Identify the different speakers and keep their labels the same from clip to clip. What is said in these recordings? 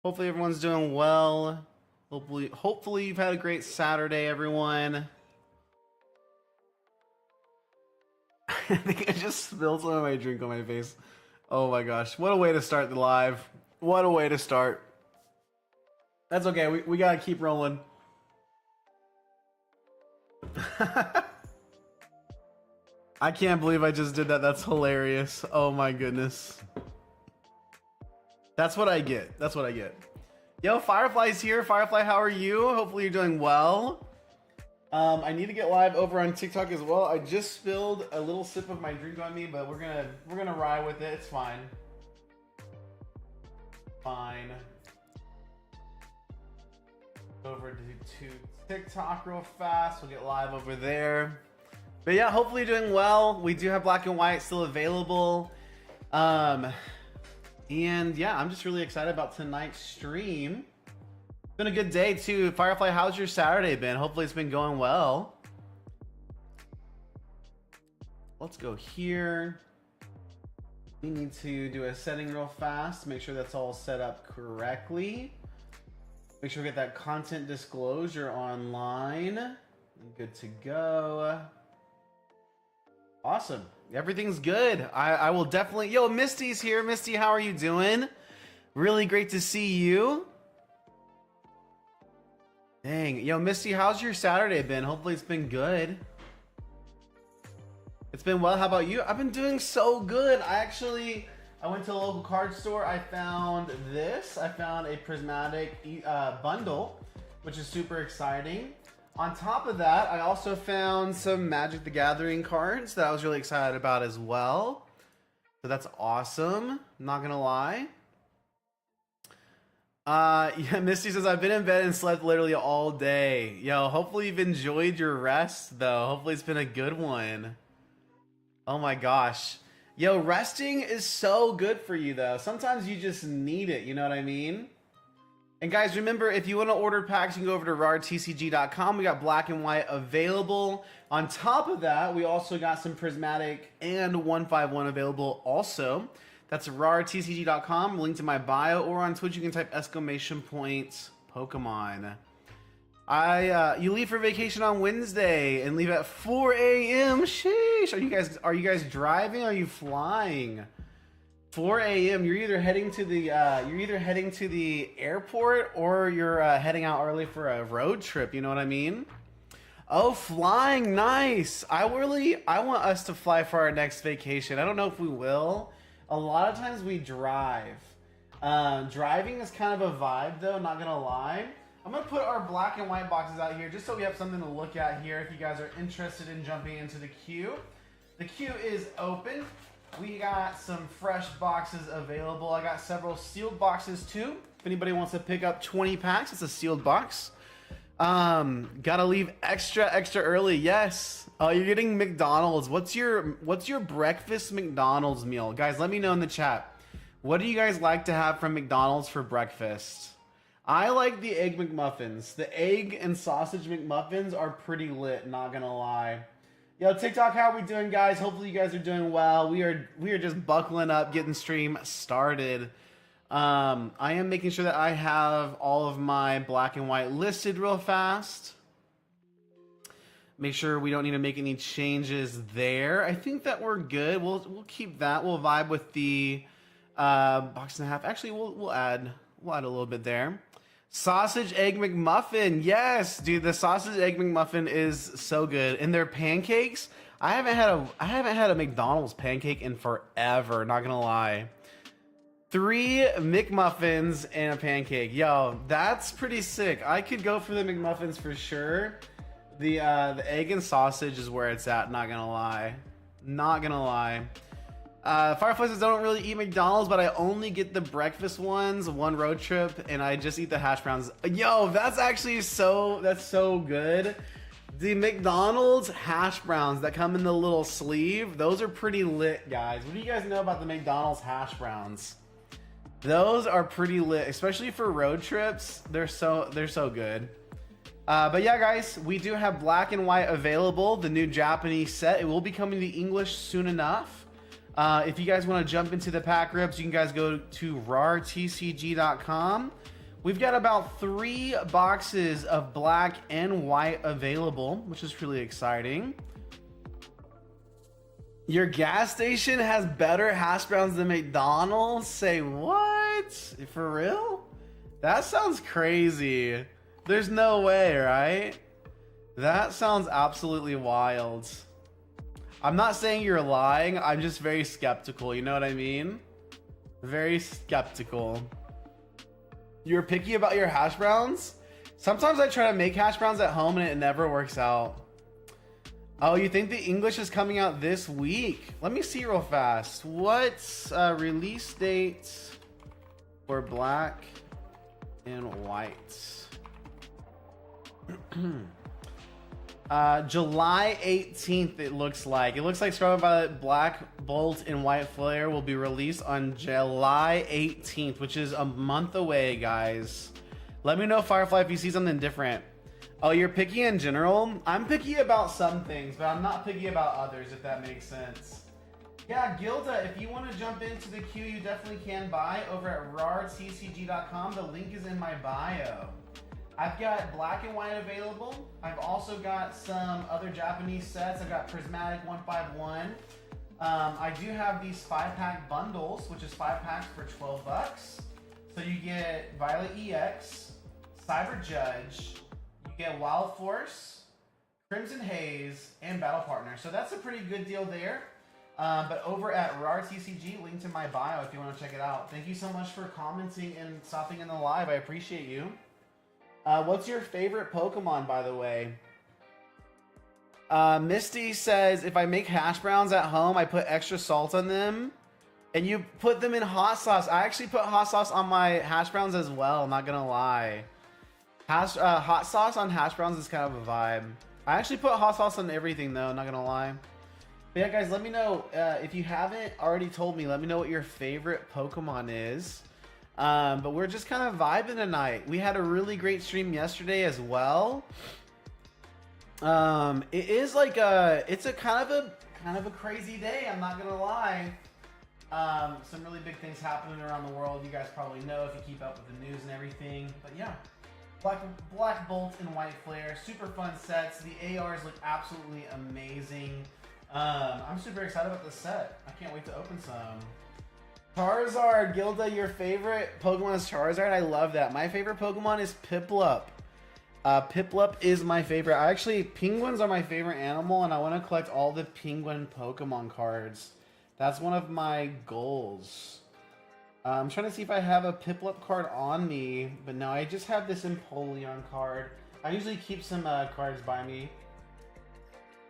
Speaker 1: Hopefully everyone's doing well. Hopefully you've had a great Saturday, everyone. I think I just spilled some of my drink on my face. Oh my gosh. What a way to start the live. What a way to start. That's okay. We gotta keep rolling. I can't believe I just did that. That's hilarious. Oh my goodness. That's what I get. That's what I get. Yo, Firefly's here. Firefly, how are you? Hopefully you're doing well. I need to get live over on TikTok as well. I just spilled a little sip of my drink on me, but we're gonna ride with it. It's fine. Fine. Over to TikTok real fast. We'll get live over there. But yeah, hopefully you're doing well. We do have black and white still available. And yeah, I'm just really excited about tonight's stream. It's been a good day too. Firefly, how's your Saturday been? Hopefully it's been going well. Let's go here. We need to do a setting real fast. Make sure that's all set up correctly. Make sure we get that content disclosure online. Good to go. Awesome. Everything's good. I will definitely... Yo, Misty's here. Misty, how are you doing? Really great to see you. Dang. Yo, Misty, how's your Saturday been? Hopefully it's been good. It's been well. How about you? I've been doing so good. I went to a local card store. I found this. I found a prismatic bundle, which is super exciting. On top of that, I also found some Magic the Gathering cards that I was really excited about as well. So that's awesome. Not gonna lie. Yeah, Misty says, I've been in bed and slept literally all day. Yo, hopefully you've enjoyed your rest though. Hopefully it's been a good one. Oh my gosh. Yo, resting is so good for you though. Sometimes you just need it, you know what I mean? And guys, remember, if you want to order packs, you can go over to rartcg.com. We got black and white available. On top of that, we also got some prismatic and 151 available also. That's rartcg.com. Link to my bio, or on Twitch you can type !Pokemon. You leave for vacation on Wednesday and leave at 4 a.m. Sheesh. Are you guys driving? Or are you flying? 4 a.m. You're either heading to the airport, or you're heading out early for a road trip. You know what I mean? Oh, flying, nice. I want us to fly for our next vacation. I don't know if we will. A lot of times we drive. Driving is kind of a vibe, though. Not gonna lie. I'm gonna put our black and white boxes out here just so we have something to look at here. If you guys are interested in jumping into the queue, the queue is open. We got some fresh boxes available. I got several sealed boxes too. If anybody wants to pick up 20 packs, it's a sealed box. Gotta leave extra early. Yes. Oh, you're getting McDonald's. What's your breakfast McDonald's meal? Guys, let me know in the chat. What do you guys like to have from McDonald's for breakfast? I like the Egg McMuffins. The egg and sausage McMuffins are pretty lit, not gonna lie. Yo, TikTok, how are we doing, guys? Hopefully you guys are doing well. We are just buckling up, getting stream started. I am making sure that I have all of my black and white listed real fast. Make sure we don't need to make any changes there. I think that we're good. We'll keep that. We'll vibe with the box and a half. Actually, we'll add a little bit there. Sausage egg McMuffin. Yes, dude, the sausage egg McMuffin is so good. And their pancakes, I haven't had a McDonald's pancake in forever, not gonna lie. 3 McMuffins and a pancake. Yo, that's pretty sick. I could go for the McMuffins for sure. The egg and sausage is where it's at, not gonna lie. Not gonna lie. Firefly says, I don't really eat McDonald's, but I only get the breakfast ones, one road trip, and I just eat the hash browns. Yo, that's actually so good. The McDonald's hash browns that come in the little sleeve, those are pretty lit, guys. What do you guys know about the McDonald's hash browns? Those are pretty lit, especially for road trips. They're so good. But yeah, guys, we do have black and white available, the new Japanese set. It will be coming to English soon enough. If you guys want to jump into the pack rips, you can guys go to rartcg.com. We've got about 3 boxes of black and white available, which is really exciting. Your gas station has better hash browns than McDonald's? Say what? For real? That sounds crazy. There's no way, right? That sounds absolutely wild. I'm not saying you're lying. I'm just very skeptical. You know what I mean? Very skeptical. You're picky about your hash browns? Sometimes I try to make hash browns at home and it never works out. Oh, you think the English is coming out this week? Let me see real fast. What's release date for black and white? July 18th, it looks like. It looks like Scarlet Violet Black Bolt and White Flare will be released on July 18th, which is a month away, guys. Let me know, Firefly, if you see something different. Oh, you're picky in general? I'm picky about some things, but I'm not picky about others, if that makes sense. Yeah, Gilda, if you want to jump into the queue, you definitely can buy over at rartcg.com. The link is in my bio. I've got black and white available. I've also got some other Japanese sets. I've got Prismatic 151. I do have these 5-pack bundles, which is 5 packs for 12 bucks. So you get Violet EX, Cyber Judge, you get Wild Force, Crimson Haze, and Battle Partner. So that's a pretty good deal there. But over at RarTCG, linked in my bio if you want to check it out. Thank you so much for commenting and stopping in the live. I appreciate you. What's your favorite Pokemon, by the way? Misty says, if I make hash browns at home, I put extra salt on them. And you put them in hot sauce. I actually put hot sauce on my hash browns as well, I'm not gonna lie. Hot sauce on hash browns is kind of a vibe. I actually put hot sauce on everything though, not gonna lie. But yeah, guys, let me know, if you haven't already told me, let me know what your favorite Pokemon is. But we're just kind of vibing tonight. We had a really great stream yesterday as well. It is like it's a kind of a crazy day, I'm not gonna lie. Some really big things happening around the world. You guys probably know if you keep up with the news and everything. But yeah, Black Bolt and White Flare, super fun sets. The ARs look absolutely amazing. I'm super excited about this set. I can't wait to open some. Charizard, Gilda, your favorite Pokemon is Charizard? I love that. My favorite Pokemon is Piplup. Piplup is my favorite. Penguins are my favorite animal, and I want to collect all the penguin Pokemon cards. That's one of my goals. I'm trying to see if I have a Piplup card on me, but no, I just have this Empoleon card. I usually keep some cards by me.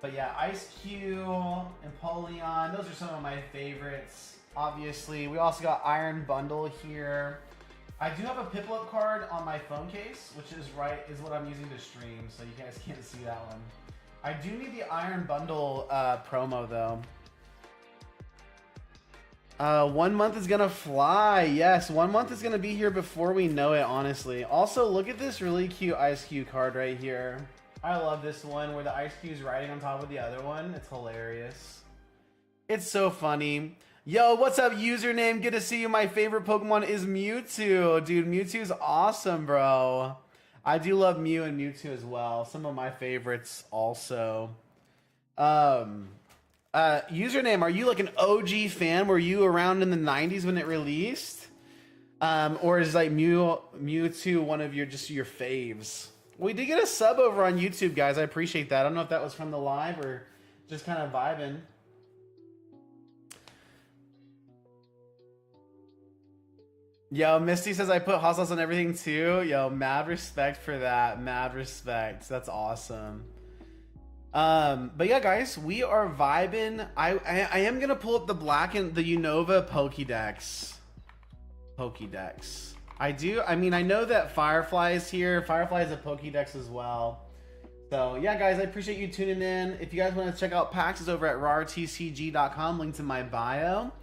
Speaker 1: But yeah, Ice Cube, Empoleon, those are some of my favorites. Obviously, we also got Iron Bundle here. I do have a Piplup card on my phone case, which is what I'm using to stream, so you guys can't see that one. I do need the Iron Bundle promo though. 1 month is gonna fly. Yes, 1 month is gonna be here before we know it, honestly. Also, look at this really cute Ice Cube card right here. I love this one where the Ice Cube's riding on top of the other one. It's hilarious. It's so funny. Yo, what's up, username? Good to see you. My favorite Pokemon is Mewtwo. Dude, Mewtwo's awesome, bro. I do love Mew and Mewtwo as well. Some of my favorites also. Username, are you like an OG fan? Were you around in the 90s when it released? Or is like Mewtwo one of your faves? We did get a sub over on YouTube, guys. I appreciate that. I don't know if that was from the live or just kind of vibing. Yo, Misty says I put hot sauce on everything too. Yo, mad respect for that. Mad respect. That's awesome. But yeah, guys, we are vibing. I am gonna pull up the black and the Unova Pokédex. I mean, I know that Firefly is here. Firefly is a Pokédex as well. So yeah, guys, I appreciate you tuning in. If you guys want to check out packs, it's over at rartcg.com, linked in my bio.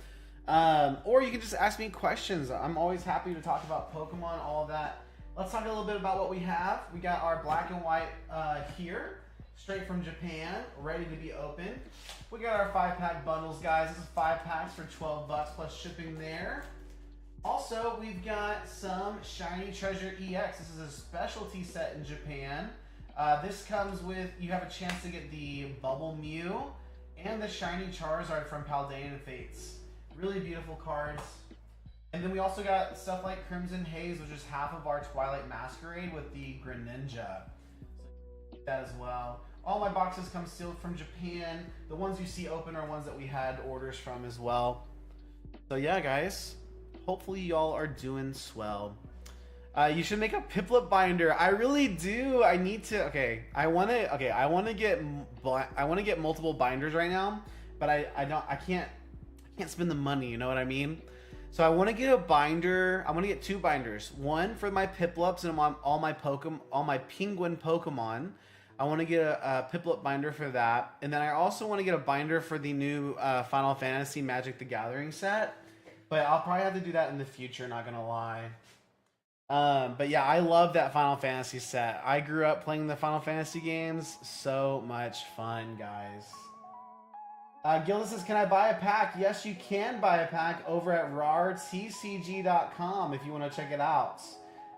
Speaker 1: Or you can just ask me questions. I'm always happy to talk about Pokemon, all of that. Let's talk a little bit about what we have. We got our black and white here, straight from Japan, ready to be opened. We got our 5-pack bundles, guys. This is 5 packs for 12 bucks plus shipping there. Also, we've got some Shiny Treasure EX. This is a specialty set in Japan. This comes with, you have a chance to get the Bubble Mew and the Shiny Charizard from Paldean Fates. Really beautiful cards. And then we also got stuff like Crimson Haze, which is half of our Twilight Masquerade with the Greninja. So that as well. All my boxes come sealed from Japan. The ones you see open are ones that we had orders from as well. So yeah, guys. Hopefully y'all are doing swell. You should make a Piplup binder. I really do. I need to. Okay, I want to get multiple binders right now, but I can't spend the money. You know what I mean? So I want to get a binder. I want to get 2 binders. One for my Piplups and all my Penguin Pokemon. I want to get a Piplup binder for that, and then I also want to get a binder for the new Final Fantasy Magic the Gathering set. But I'll probably have to do that in the future, not gonna lie. But yeah, I love that Final Fantasy set. I grew up playing the Final Fantasy games. So much fun, guys. Gilda says, can I buy a pack? Yes, you can buy a pack over at rartcg.com if you want to check it out.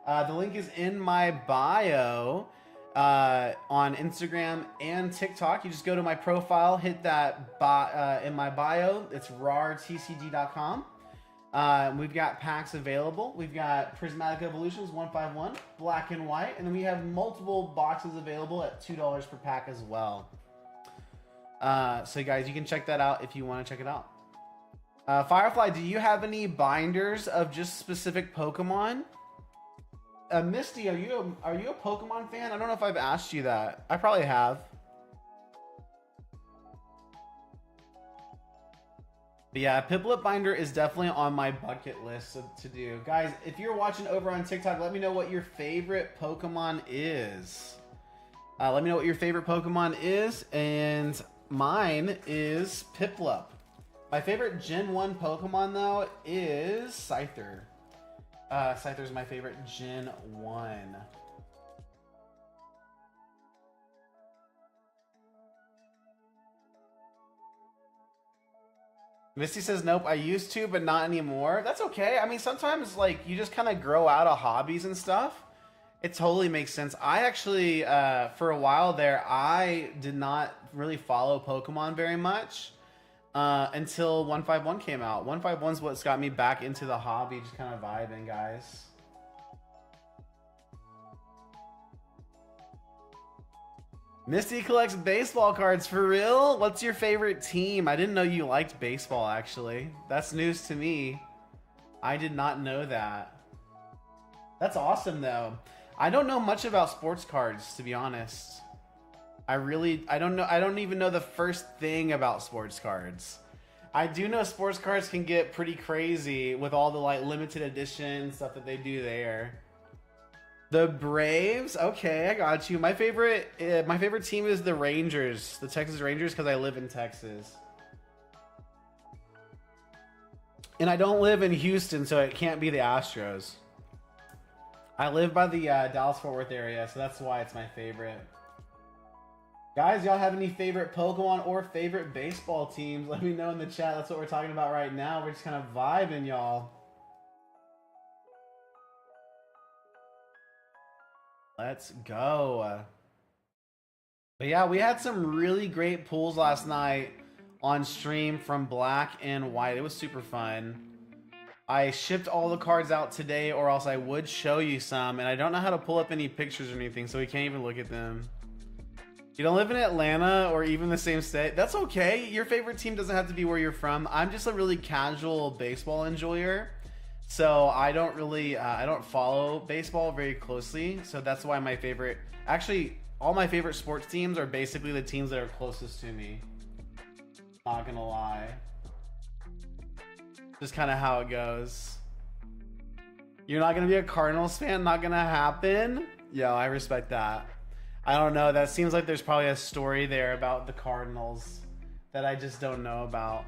Speaker 1: The link is in my bio on Instagram and TikTok. You just go to my profile, hit that in my bio. It's rartcg.com. We've got packs available. We've got Prismatic Evolutions 151, black and white, and then we have multiple boxes available at $2 per pack as well. So guys, you can check that out if you want to check it out. Firefly, do you have any binders of just specific Pokemon? Misty, are you a Pokemon fan? I don't know if I've asked you that. I probably have. But yeah, Piplup binder is definitely on my bucket list to do. Guys, if you're watching over on TikTok, let me know what your favorite Pokemon is. Let me know what your favorite Pokemon is, and mine is Piplup. My favorite Gen 1 Pokemon, though, is Scyther. Scyther is my favorite Gen 1. Misty says, nope, I used to, but not anymore. That's okay. I mean, sometimes, like, you just kind of grow out of hobbies and stuff. It totally makes sense. I actually, for a while there, I did not really follow Pokemon very much until 151 came out. 151's what's got me back into the hobby, just kind of vibing, guys. Misty collects baseball cards, for real? What's your favorite team? I didn't know you liked baseball, actually. That's news to me. I did not know that. That's awesome, though. I don't know much about sports cards, to be honest. I don't know. I don't even know the first thing about sports cards. I do know sports cards can get pretty crazy with all the like limited edition stuff that they do there. The Braves? Okay, I got you. My favorite team is the Rangers, the Texas Rangers, because I live in Texas. And I don't live in Houston, so it can't be the Astros. I live by the Dallas-Fort Worth area, so that's why it's my favorite. Guys, y'all have any favorite Pokemon or favorite baseball teams? Let me know in the chat. That's what we're talking about right now. We're just kind of vibing, y'all. Let's go. But yeah, we had some really great pulls last night on stream from Black and White. It was super fun. I shipped all the cards out today, or else I would show you some, and I don't know how to pull up any pictures or anything, so we can't even look at them. You don't live in Atlanta or even the same state. That's okay. Your favorite team doesn't have to be where you're from. I'm just a really casual baseball enjoyer. So I don't really, I don't follow baseball very closely. So that's why my favorite, actually, all my favorite sports teams are basically the teams that are closest to me. Not gonna lie. Just kind of how it goes. You're not gonna be a Cardinals fan? Not gonna happen? Yo, I respect that. I don't know. That seems like there's probably a story there about the Cardinals that I just don't know about.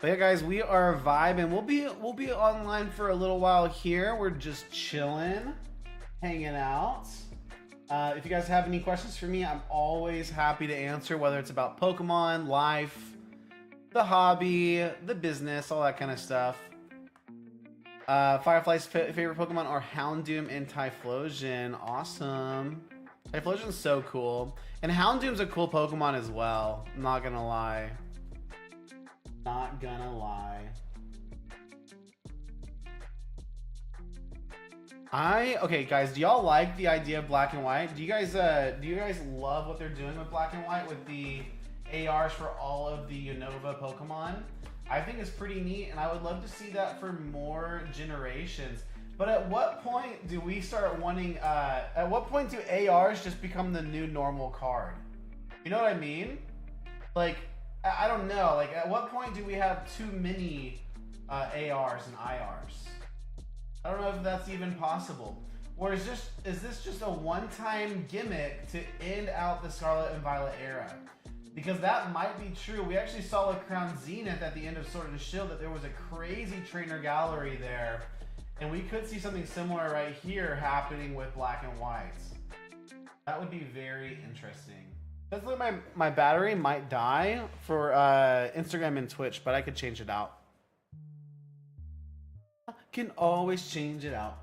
Speaker 1: But yeah, guys, we are vibing. We'll be online for a little while here. We're just chilling. hanging out. If you guys have any questions for me, I'm always happy to answer, whether it's about Pokemon, life, the hobby, the business, all that kind of stuff. Firefly's favorite Pokemon are Houndoom and Typhlosion. Awesome. Typhlosion's so cool. And Houndoom's a cool Pokemon as well. I'm not gonna lie. Not gonna lie. Okay guys, do y'all like the idea of black and white? Do you guys love what they're doing with black and white with the ARs for all of the Unova Pokemon? I think it's pretty neat, and I would love to see that for more generations. But at what point do we start wanting, at what point do ARs just become the new normal card? You know what I mean? Like, I don't know, like at what point do we have too many ARs and IRs? I don't know if that's even possible. Or is this just a one-time gimmick to end out the Scarlet and Violet era? Because that might be true. We actually saw with Crown Zenith at the end of Sword and Shield that there was a crazy trainer gallery there. And we could see something similar right here happening with black and white. That would be very interesting. Doesn't look like my battery might die for Instagram and Twitch, but I could change it out. Can always change it out.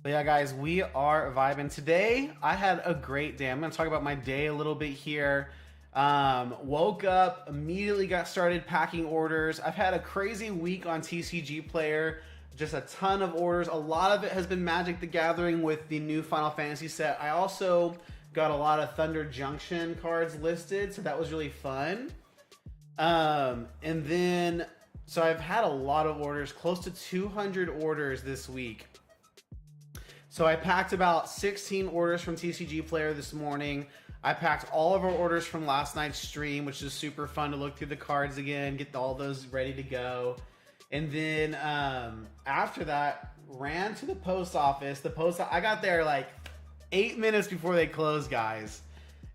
Speaker 1: But yeah, guys, we are vibing. Today, I had a great day. I'm going to talk about my day a little bit here. Woke up, immediately got started packing orders. I've had a crazy week on TCG Player. Just a ton of orders. A lot of it has been Magic the Gathering with the new Final Fantasy set. I also got a lot of Thunder Junction cards listed, so that was really fun. And then, so I've had a lot of orders, close to 200 orders this week. So I packed about 16 orders from TCG Player this morning. I packed all of our orders from last night's stream, which is super fun to look through the cards again, get all those ready to go. And then after that, ran to the post office. I got there like 8 minutes before they closed, guys.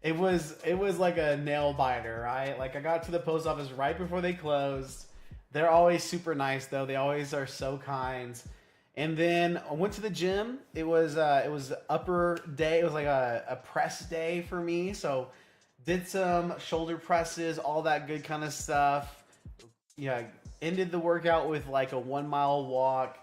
Speaker 1: It was like a nail biter, right? Like I got to the post office right before they closed. They're always super nice though. They always are so kind. And then I went to the gym. It was upper day. It was like a press day for me. So did some shoulder presses, all that good kind of stuff. Yeah, ended the workout with like a 1 mile walk.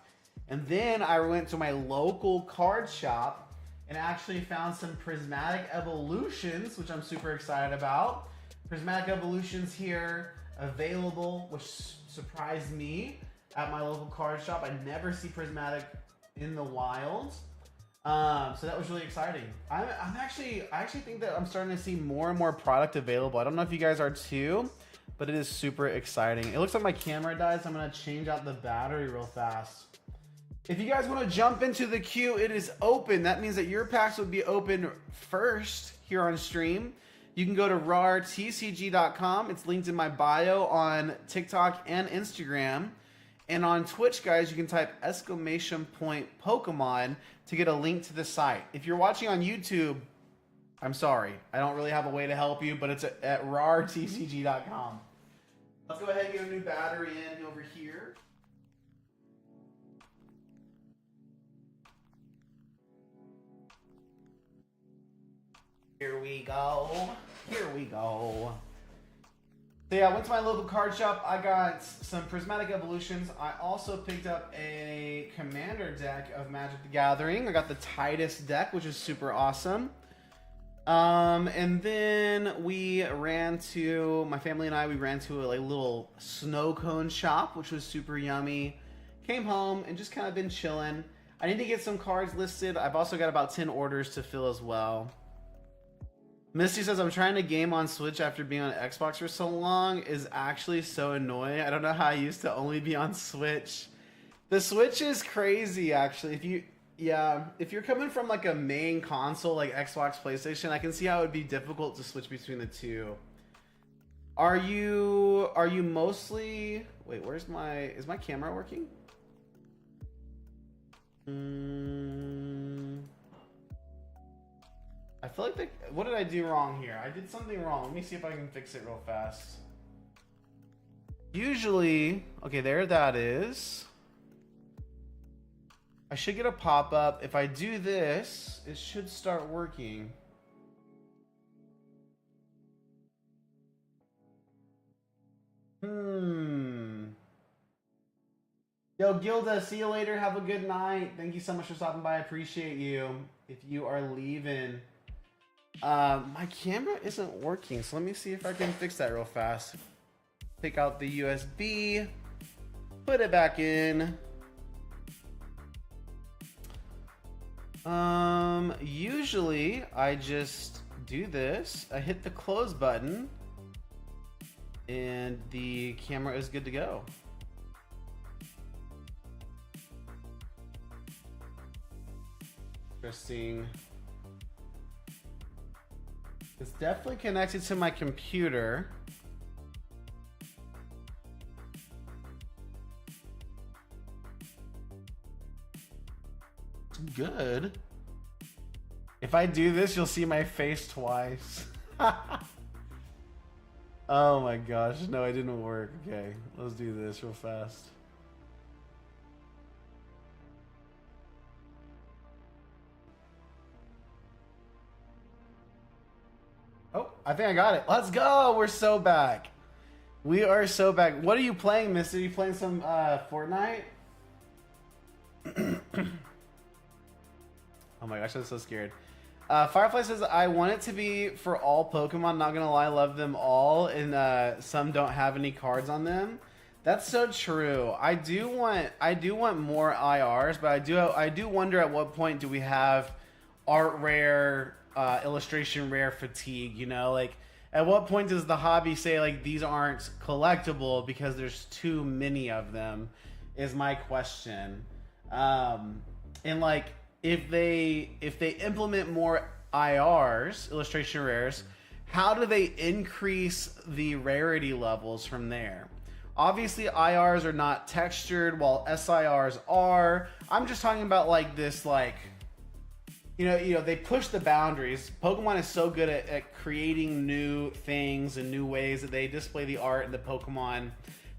Speaker 1: And then I went to my local card shop and actually found some Prismatic Evolutions, which I'm super excited about. Prismatic Evolutions here available, which surprised me at my local card shop. I never see Prismatic in the wild. So that was really exciting. I actually think that I'm starting to see more and more product available. I don't know if you guys are too, but it is super exciting. It looks like my camera died, so I'm gonna change out the battery real fast. If you guys want to jump into the queue, it is open. That means that your packs would be open first here on stream. You can go to rartcg.com. It's linked in my bio on TikTok and Instagram. And on Twitch, guys, you can type !Pokemon to get a link to the site. If you're watching on YouTube, I'm sorry. I don't really have a way to help you, but it's at rartcg.com. Let's go ahead and get a new battery in over here. Here we go. Here we go. So yeah, I went to my local card shop. I got some Prismatic Evolutions. I also picked up a Commander deck of Magic the Gathering. I got the Tidus deck, which is super awesome. And then my family and I ran to a little snow cone shop, which was super yummy. Came home and just kind of been chilling. I need to get some cards listed. I've also got about 10 orders to fill as well. Misty says, I'm trying to game on Switch after being on Xbox for so long is actually so annoying. I don't know how I used to only be on Switch. The Switch is crazy, actually. If you're coming from like a main console like Xbox, PlayStation, I can see how it would be difficult to switch between the two. Are you mostly... Wait, is my camera working? I feel like what did I do wrong here? I did something wrong. Let me see if I can fix it real fast. Usually, okay, there that is. I should get a pop-up. If I do this, it should start working. Yo, Gilda, see you later. Have a good night. Thank you so much for stopping by. I appreciate you. If you are leaving. My camera isn't working, so let me see if I can fix that real fast. Take out the USB. Put it back in. Usually I just do this. I hit the close button and the camera is good to go. Interesting. It's definitely connected to my computer. Good. If I do this, you'll see my face twice. Oh my gosh, no, it didn't work. Okay, let's do this real fast. Oh, I think I got it. Let's go. We're so back. We are so back. What are you playing, Mister? Are you playing some Fortnite? Oh my gosh, I'm so scared. Firefly says, I want it to be for all Pokemon. Not gonna lie, love them all. And some don't have any cards on them. That's so true. I do want more IRs, but I do wonder at what point do we have art rare, illustration rare fatigue, you know? Like, at what point does the hobby say, like, these aren't collectible because there's too many of them, is my question. And, like, if they implement more IRs, illustration rares, how do they increase the rarity levels from there? Obviously, IRs are not textured, while SIRs are. I'm just talking about, like, this, like, you know, they push the boundaries. Pokemon is so good at creating new things and new ways that they display the art and the Pokemon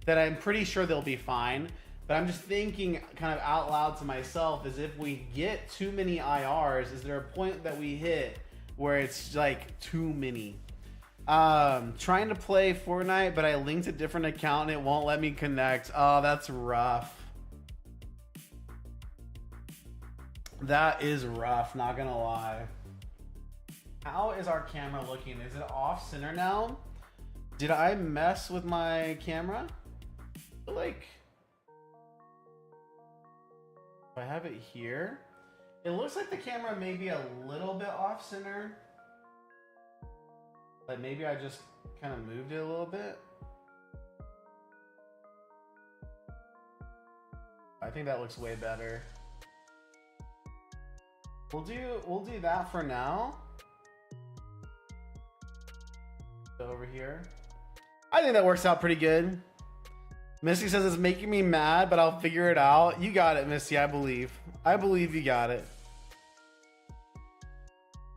Speaker 1: that I'm pretty sure they'll be fine. But I'm just thinking kind of out loud to myself, is if we get too many IRs, is there a point that we hit where it's like too many? Trying to play Fortnite, but I linked a different account and it won't let me connect. Oh, that's rough. That is rough, not gonna lie. How is our camera looking? Is it off center now? Did I mess with my camera? I feel like if I have it here, it looks like the camera may be a little bit off center. Like maybe I just kind of moved it a little bit. I think that looks way better. We'll do that for now. Over here. I think that works out pretty good. Misty says it's making me mad, but I'll figure it out. You got it, Misty. I believe. I believe you got it.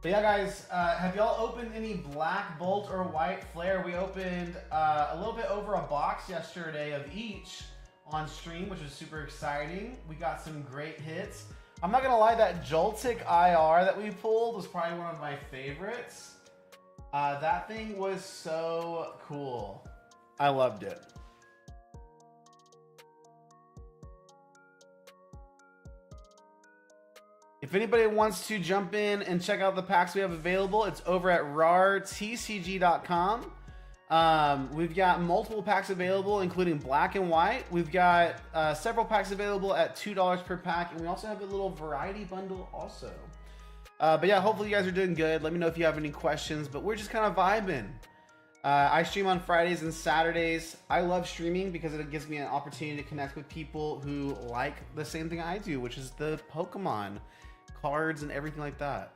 Speaker 1: But yeah, guys, have y'all opened any Black Bolt or White Flare? We opened a little bit over a box yesterday of each on stream, which was super exciting. We got some great hits. I'm not gonna lie, that Joltik IR that we pulled was probably one of my favorites. That thing was so cool. I loved it. If anybody wants to jump in and check out the packs we have available, it's over at rartcg.com. We've got multiple packs available, including black and white. We've got several packs available at $2 per pack, and we also have a little variety bundle also. But yeah, hopefully you guys are doing good. Let me know if you have any questions, but we're just kind of vibing. I stream on Fridays and Saturdays. I love streaming because it gives me an opportunity to connect with people who like the same thing I do, which is the Pokemon cards and everything like that.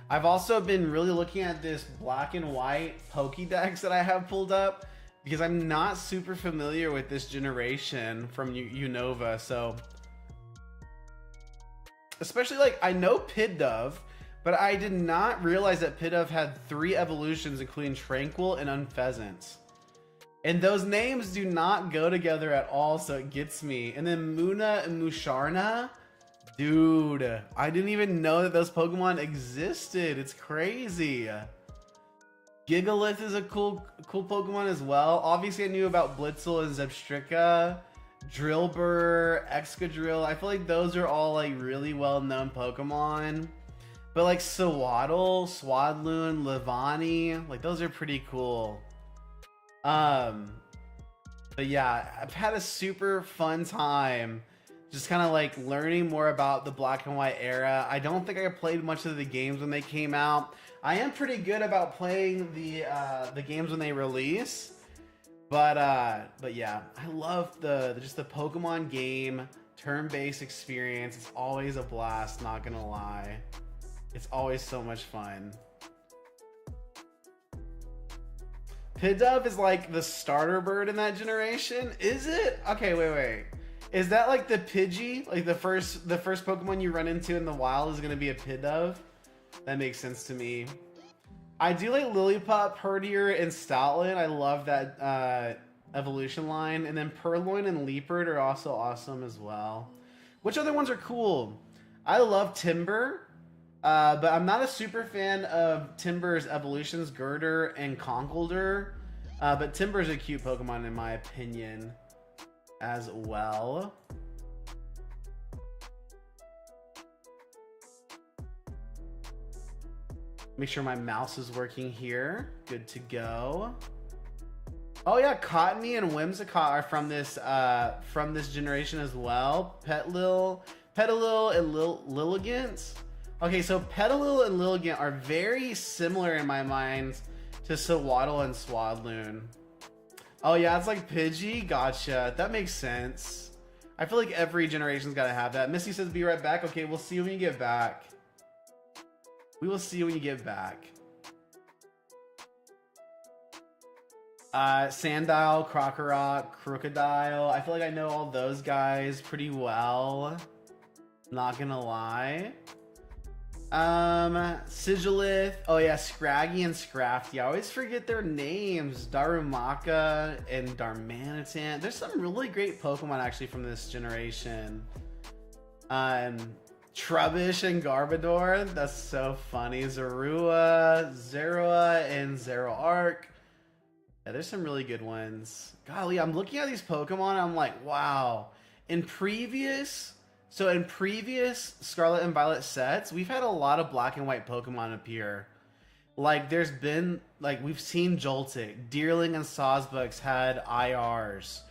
Speaker 1: I've also been really looking at this black and white Pokédex that I have pulled up because I'm not super familiar with this generation from Unova. So, especially like I know Pidove, but I did not realize that Pidove had 3 evolutions, including Tranquil and Unpheasant. And those names do not go together at all, so it gets me. And then Muna and Musharna. Dude, I didn't even know that those Pokemon existed. It's crazy. Gigalith is a cool Pokemon as well. Obviously, I knew about Blitzel and Zebstrika. Drillbur, Excadrill. I feel like those are all like really well-known Pokemon. But like Sewaddle, Swadloon, Levani, like those are pretty cool. But yeah, I've had a super fun time just kind of like learning more about the black and white era. I don't think I played much of the games when they came out. I am pretty good about playing the games when they release. But yeah, I love just the Pokemon game turn-based experience. It's always a blast, not gonna lie. It's always so much fun. Pidove is like the starter bird in that generation. Is it? Okay, wait. Is that like the Pidgey? Like the first Pokemon you run into in the wild is gonna be a Pidove? That makes sense to me. I do like Lillipup, Herdier, and Stoutland. I love that evolution line. And then Purloin and Leopard are also awesome as well. Which other ones are cool? I love Timber. But I'm not a super fan of Timber's evolutions, Girder and Conkeldurr. But Timber's a cute Pokemon in my opinion as well. Make sure my mouse is working here. Good to go. Oh yeah, Cottony and Whimsicott are from this generation as well. Petilil and Lilligant. Okay, so Petilil and Lilligant are very similar in my mind to Sewaddle and Swadloon. Oh yeah, it's like Pidgey. Gotcha. That makes sense. I feel like every generation's got to have that. Missy says, "Be right back." Okay, we'll see you when you get back. We will see you when you get back. Sandile, Krokorok, Crocodile. I feel like I know all those guys pretty well. Not gonna lie. Sigilith. Oh yeah, Scraggy and Scrafty. I always forget their names. Darumaka and Darmanitan. There's some really great Pokemon actually from this generation. Trubbish and Garbodor. That's so funny. Zorua and Zoroark. Yeah, there's some really good ones. Golly, I'm looking at these Pokemon. I'm like, wow. In previous Scarlet and Violet sets, we've had a lot of black and white Pokemon appear. Like, there's been, like, we've seen Joltik. Deerling and Sawsbucks had IRs.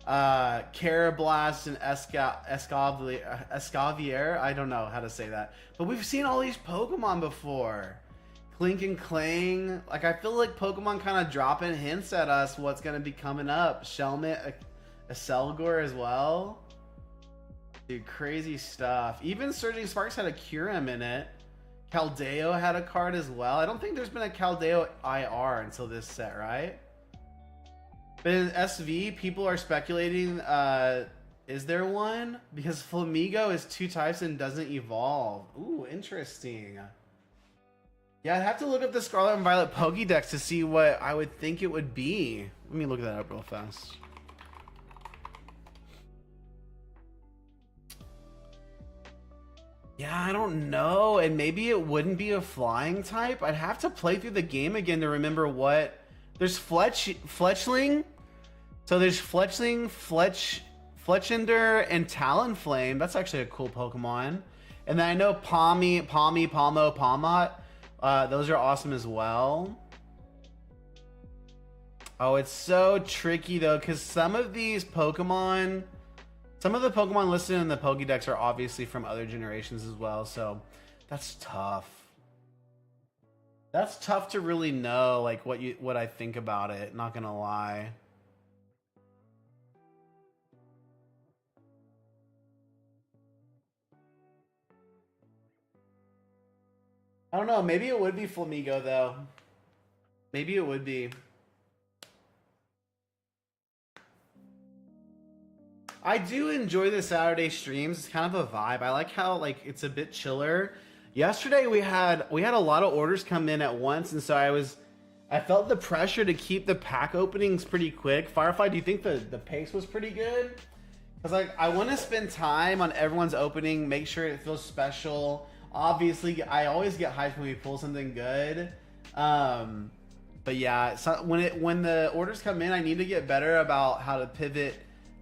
Speaker 1: Carablast and Escavier. I don't know how to say that. But we've seen all these Pokemon before. Clink and Clang. Like, I feel like Pokemon kind of dropping hints at us what's going to be coming up. Shelmet, a Selgor as well. Dude, crazy stuff. Even Surging Sparks had a Kyurem in it. Caldeo had a card as well. I don't think there's been a Caldeo IR until this set, right? But in SV, people are speculating, is there one? Because Flamigo is 2 types and doesn't evolve. Ooh, interesting. Yeah, I'd have to look up the Scarlet and Violet Pokédex to see what I would think it would be. Let me look that up real fast. Yeah, I don't know. And maybe it wouldn't be a flying type. I'd have to play through the game again to remember what... There's Fletchling. So there's Fletchling, Fletchinder, and Talonflame. That's actually a cool Pokemon. And then I know Palmy, Palmo, Palmot. Those are awesome as well. Oh, it's so tricky though, because some of the Pokemon listed in the Pokédex are obviously from other generations as well, so that's tough. That's tough to really know, like, what I think about it, not gonna lie. I don't know, maybe it would be Flamigo though. Maybe it would be. I do enjoy the Saturday streams. It's kind of a vibe. I like how, like, it's a bit chiller. Yesterday we had a lot of orders come in at once, and so I was I felt the pressure to keep the pack openings pretty quick. Firefly, do you think the pace was pretty good? Because like I want to spend time on everyone's opening, make sure it feels special. Obviously, I always get hyped when we pull something good. But yeah, so when the orders come in, I need to get better about how to pivot,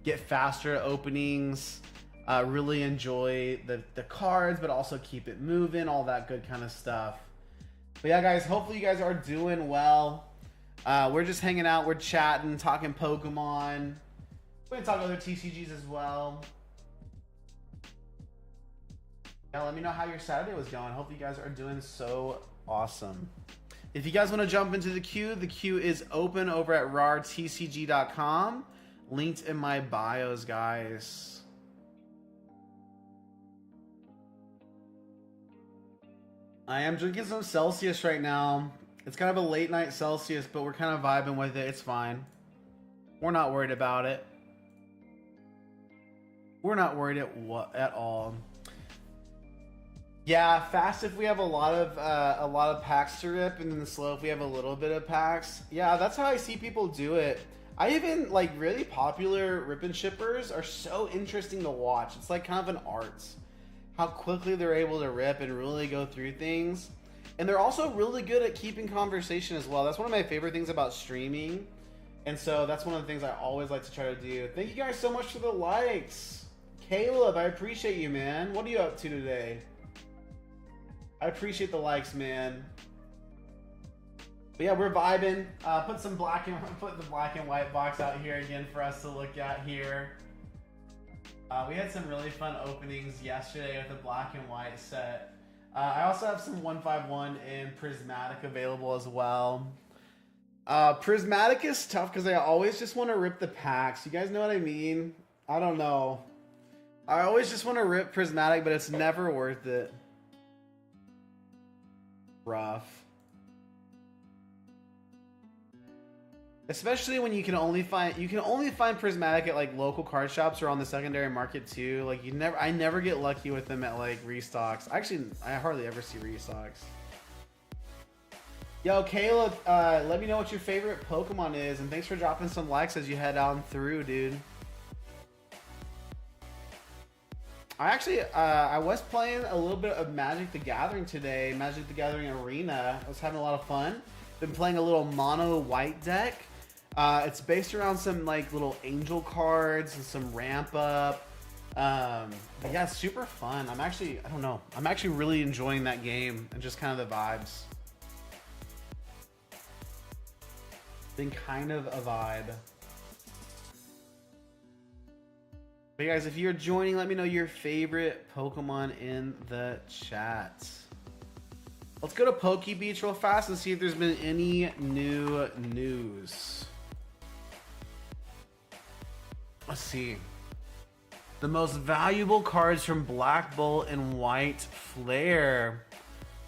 Speaker 1: get faster openings, really enjoy the cards, but also keep it moving, all that good kind of stuff. But yeah, guys, hopefully you guys are doing well. We're just hanging out, we're chatting, talking Pokemon. We're gonna talk other TCGs as well. Yeah, let me know how your Saturday was going. Hope you guys are doing so awesome. If you guys want to jump into the queue is open over at rartcg.com. Linked in my bios, guys. I am drinking some Celsius right now. It's kind of a late night Celsius, but we're kind of vibing with it. It's fine. We're not worried about it. We're not worried at all. Yeah, fast if we have a lot of packs to rip, and then slow if we have a little bit of packs. Yeah, that's how I see people do it. I even like really popular rip and shippers are so interesting to watch. It's like kind of an art. How quickly they're able to rip and really go through things. And they're also really good at keeping conversation as well. That's one of my favorite things about streaming. And so that's one of the things I always like to try to do. Thank you guys so much for the likes. Caleb, I appreciate you, man. What are you up to today? I appreciate the likes, man. But yeah, we're vibing. Put the black and white box out here again for us to look at here. We had some really fun openings yesterday with the black and white set. I also have some 151 and Prismatic available as well. Prismatic is tough because I always just want to rip the packs. You guys know what I mean? I don't know. I always just want to rip Prismatic, but it's never worth it. Rough. Especially when you can only find Prismatic at like local card shops or on the secondary market too. Like I never get lucky with them at like restocks. Actually, I hardly ever see restocks. Yo, Caleb, let me know what your favorite Pokemon is, and thanks for dropping some likes as you head on through, dude. I was playing a little bit of Magic the Gathering today, Magic the Gathering Arena. I was having a lot of fun. Been playing a little mono white deck. It's based around some like little angel cards and some ramp up. But yeah, it's super fun. I'm actually really enjoying that game and just kind of the vibes. Been kind of a vibe. But guys, if you're joining, let me know your favorite Pokemon in the chat. Let's go to PokeBeach real fast and see if there's been any new news. Let's see. The most valuable cards from Black Bolt and White Flare.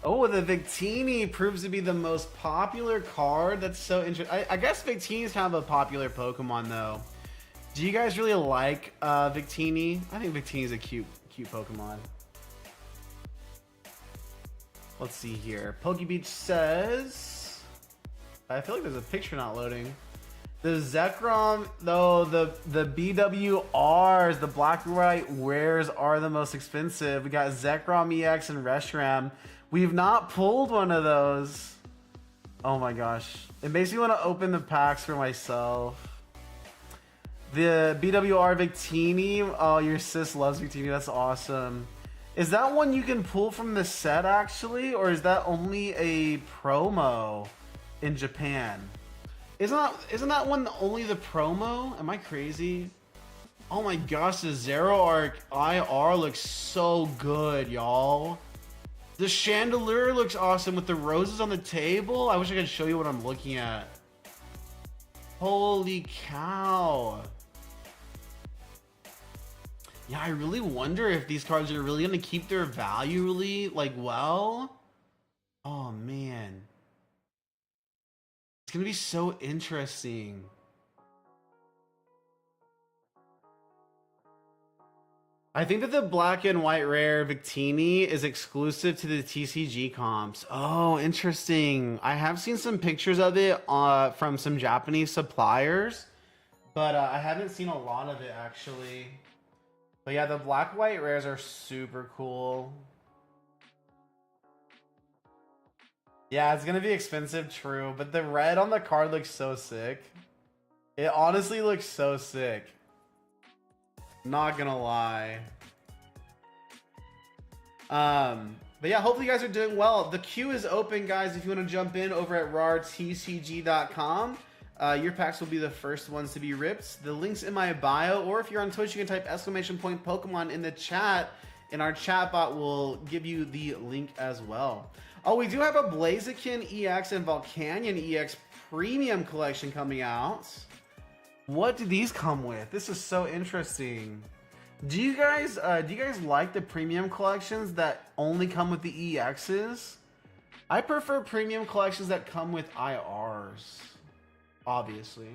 Speaker 1: Oh, the Victini proves to be the most popular card. That's so interesting. I guess Victini is kind of a popular Pokemon though. Do you guys really like Victini? I think Victini is a cute Pokemon. Let's see here. PokeBeach says... I feel like there's a picture not loading. The Zekrom, though, the BWRs, the black and white wares are the most expensive. We got Zekrom EX and Reshiram. We've not pulled one of those. Oh my gosh. It makes me want to open the packs for myself. The BWR Victini. Oh, your sis loves Victini. That's awesome. Is that one you can pull from the set actually? Or is that only a promo in Japan? Isn't that one only the promo? Am I crazy? Oh my gosh, the Zero Arc IR looks so good, y'all. The chandelier looks awesome with the roses on the table. I wish I could show you what I'm looking at. Holy cow. Yeah, I really wonder if these cards are really going to keep their value really, like, well. Oh, man. It's going to be so interesting. I think that the black and white rare Victini is exclusive to the TCG comps. Oh, interesting. I have seen some pictures of it from some Japanese suppliers, but I haven't seen a lot of it actually. But yeah, the black white rares are super cool. Yeah, it's gonna be expensive, true, but the red on the card looks so sick. It honestly looks so sick. Not gonna lie. But yeah, hopefully you guys are doing well. The queue is open, guys. If you want to jump in over at rartcg.com, your packs will be the first ones to be ripped. The link's in my bio, or if you're on Twitch, you can type !Pokemon in the chat, and our chat bot will give you the link as well. Oh, we do have a Blaziken EX and Volcanion EX Premium Collection coming out. What do these come with? This is so interesting. Do you guys like the premium collections that only come with the EXs? I prefer premium collections that come with IRs, obviously.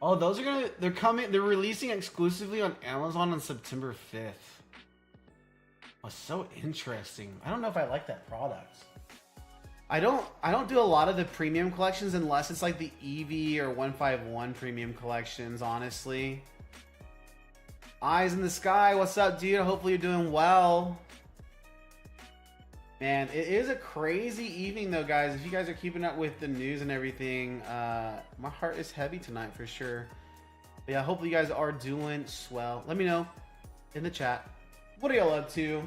Speaker 1: Oh, those are they're releasing exclusively on Amazon on September 5th. Oh, so interesting. I don't know if I like that product. I don't do a lot of the premium collections unless it's like the EV or 151 premium collections, honestly. Eyes in the Sky, what's up, dude? Hopefully you're doing well. Man, it is a crazy evening though, guys. If you guys are keeping up with the news and everything, my heart is heavy tonight for sure. But yeah, hopefully you guys are doing swell. Let me know in the chat. What are y'all up to?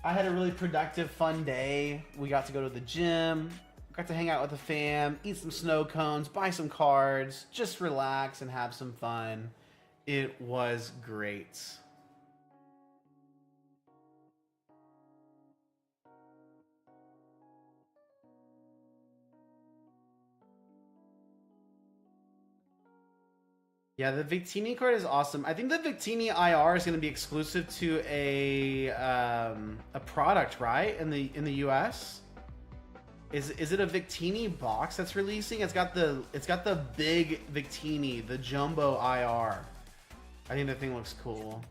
Speaker 1: I had a really productive, fun day. We got to go to the gym, got to hang out with the fam, eat some snow cones, buy some cards, just relax and have some fun. It was great. Yeah, the Victini card is awesome. I think the Victini IR is going to be exclusive to a product, right? In the US. Is it a Victini box that's releasing? It's got the big Victini, the jumbo IR. I think the thing looks cool.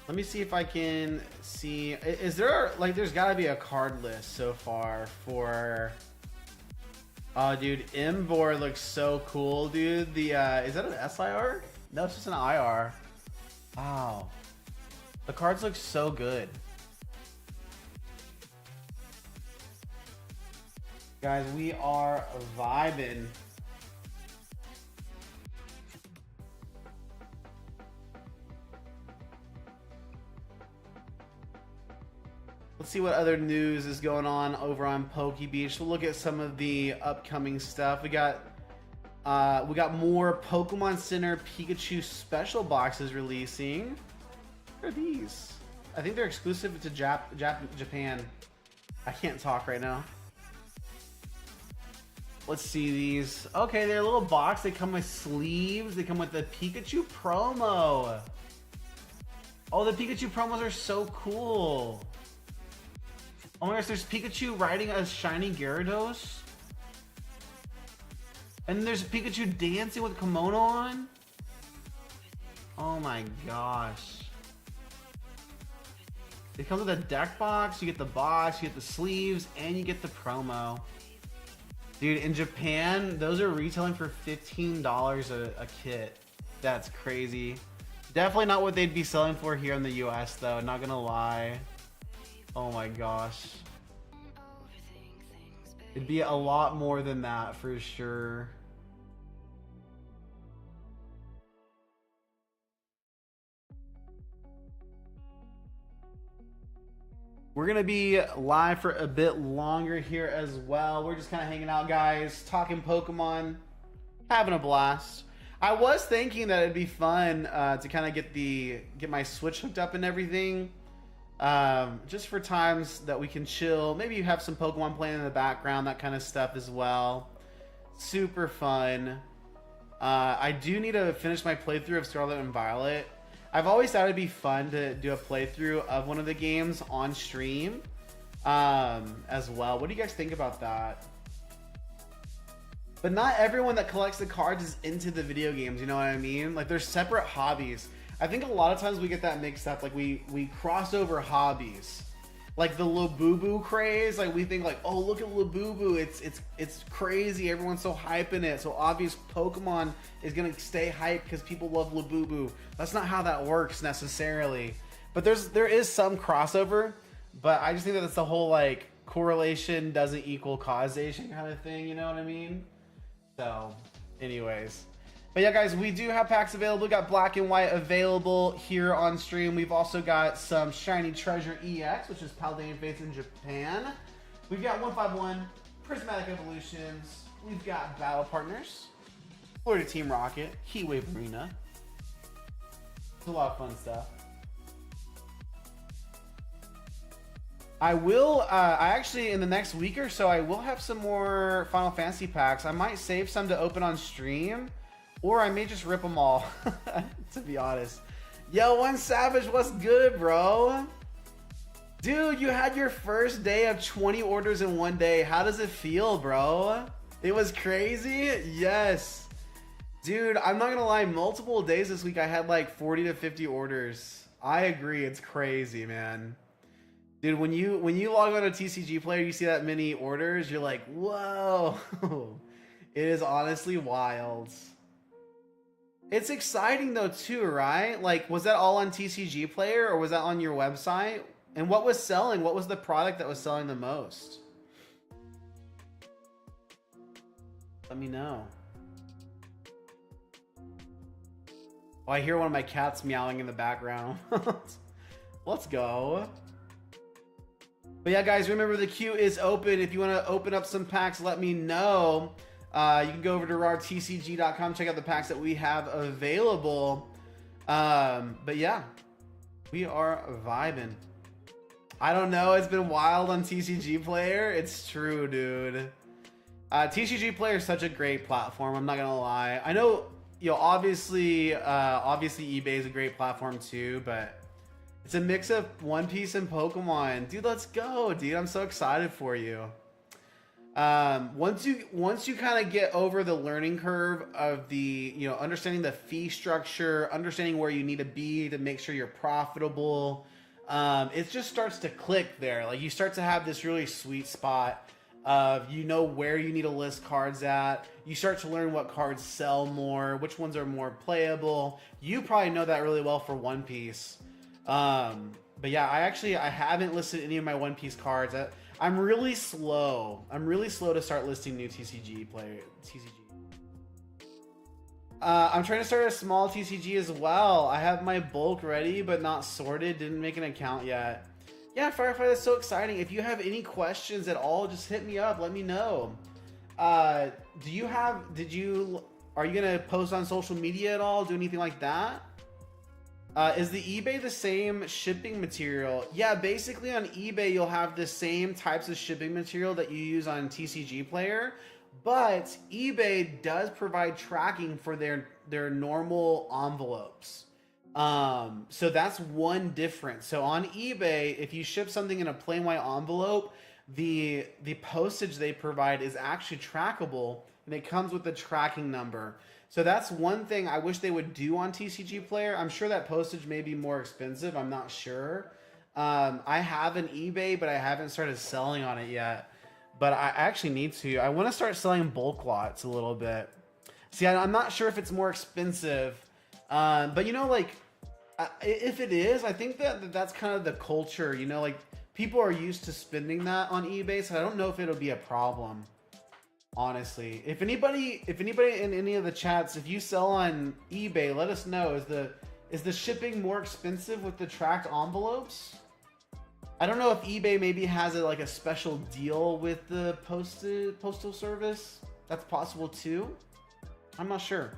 Speaker 1: Let me see if I can see. Is there like there's got to be a card list so far for. Oh, dude, Emvor looks so cool, dude. The is that an SIR? No, it's just an IR. Wow, the cards look so good, guys. We are vibing. Let's see what other news is going on over on PokeBeach. We'll look at some of the upcoming stuff. We got more Pokemon Center Pikachu special boxes releasing. What are these? I think they're exclusive to Japan. I can't talk right now. Let's see these. Okay, they're a little box. They come with sleeves. They come with the Pikachu promo. Oh, the Pikachu promos are so cool. Oh my gosh, there's Pikachu riding a shiny Gyarados. And there's Pikachu dancing with kimono on. Oh my gosh. It comes with a deck box, you get the box, you get the sleeves, and you get the promo. Dude, in Japan, those are retailing for $15 a kit. That's crazy. Definitely not what they'd be selling for here in the US though, not gonna lie. Oh my gosh. It'd be a lot more than that for sure. We're gonna be live for a bit longer here as well. We're just kind of hanging out, guys, talking Pokemon, having a blast. I was thinking that it'd be fun to kind of get my Switch hooked up and everything. Just for times that we can chill. Maybe you have some Pokemon playing in the background, that kind of stuff as well. Super fun. I do need to finish my playthrough of Scarlet and Violet. I've always thought it'd be fun to do a playthrough of one of the games on stream as well. What do you guys think about that? But not everyone that collects the cards is into the video games, you know what I mean? Like there's separate hobbies. I think a lot of times we get that mixed up. Like we cross over hobbies. Like the Labubu craze, like we think like, oh look at Labubu, it's crazy, everyone's so hyping it. So obvious Pokemon is gonna stay hyped because people love Labubu. That's not how that works necessarily. But there is some crossover, but I just think that it's the whole like correlation doesn't equal causation kind of thing, you know what I mean? So, anyways. But yeah, guys, we do have packs available. We got Black and White available here on stream. We've also got some Shiny Treasure EX, which is Paldean Fates in Japan. We've got 151 Prismatic Evolutions. We've got Battle Partners, Florida Team Rocket, Heatwave Arena. It's a lot of fun stuff. I will, I actually, in the next week or so, I will have some more Final Fantasy packs. I might save some to open on stream, or I may just rip them all, to be honest. Yo, One Savage, what's good, bro? Dude, you had your first day of 20 orders in one day. How does it feel, bro? It was crazy? Yes. Dude, I'm not gonna lie, multiple days this week I had like 40 to 50 orders. I agree, it's crazy, man. Dude, when you log on to TCG Player, you see that many orders, you're like, whoa. It is honestly wild. It's exciting though too, right? Like, was that all on TCG Player or was that on your website? And what was selling? What was the product that was selling the most? Let me know. Oh, I hear one of my cats meowing in the background. Let's go. But yeah, guys, remember the queue is open. If you want to open up some packs, let me know. You can go over to rartcg.com, check out the packs that we have available. But yeah, we are vibing. I don't know, it's been wild on TCG Player. It's true, dude. TCG Player is such a great platform, I'm not gonna lie. I know, you know, obviously eBay is a great platform too, but it's a mix of One Piece and Pokemon. Dude, let's go, dude. I'm so excited for you. Once you kind of get over the learning curve of the, you know, understanding the fee structure, understanding where you need to be to make sure you're profitable, it just starts to click there. Like you start to have this really sweet spot of, you know, where you need to list cards at. You start to learn what cards sell more, which ones are more playable. You probably know that really well for One Piece. But yeah, I haven't listed any of my One Piece cards. I'm really slow. I'm really slow to start listing new TCG. I'm trying to start a small TCG as well. I have my bulk ready, but not sorted. Didn't make an account yet. Yeah, Firefly, that's so exciting. If you have any questions at all, just hit me up. Let me know. Are you gonna post on social media at all? Do anything like that? Is the eBay the same shipping material? Yeah, basically on eBay, you'll have the same types of shipping material that you use on TCG Player, but eBay does provide tracking for their normal envelopes. So that's one difference. So on eBay, if you ship something in a plain white envelope, the postage they provide is actually trackable, and it comes with a tracking number. So that's one thing I wish they would do on TCG Player. I'm sure that postage may be more expensive. I'm not sure. I have an eBay, but I haven't started selling on it yet. But I actually need to. I want to start selling bulk lots a little bit. See, I'm not sure if it's more expensive. But, you know, like, if it is, I think that's kind of the culture. You know, like, people are used to spending that on eBay, so I don't know if it'll be a problem. Honestly, if anybody in any of the chats, if you sell on eBay, let us know. Is the shipping more expensive with the tracked envelopes? I don't know if eBay maybe has like a special deal with the postal service. That's possible too. I'm not sure.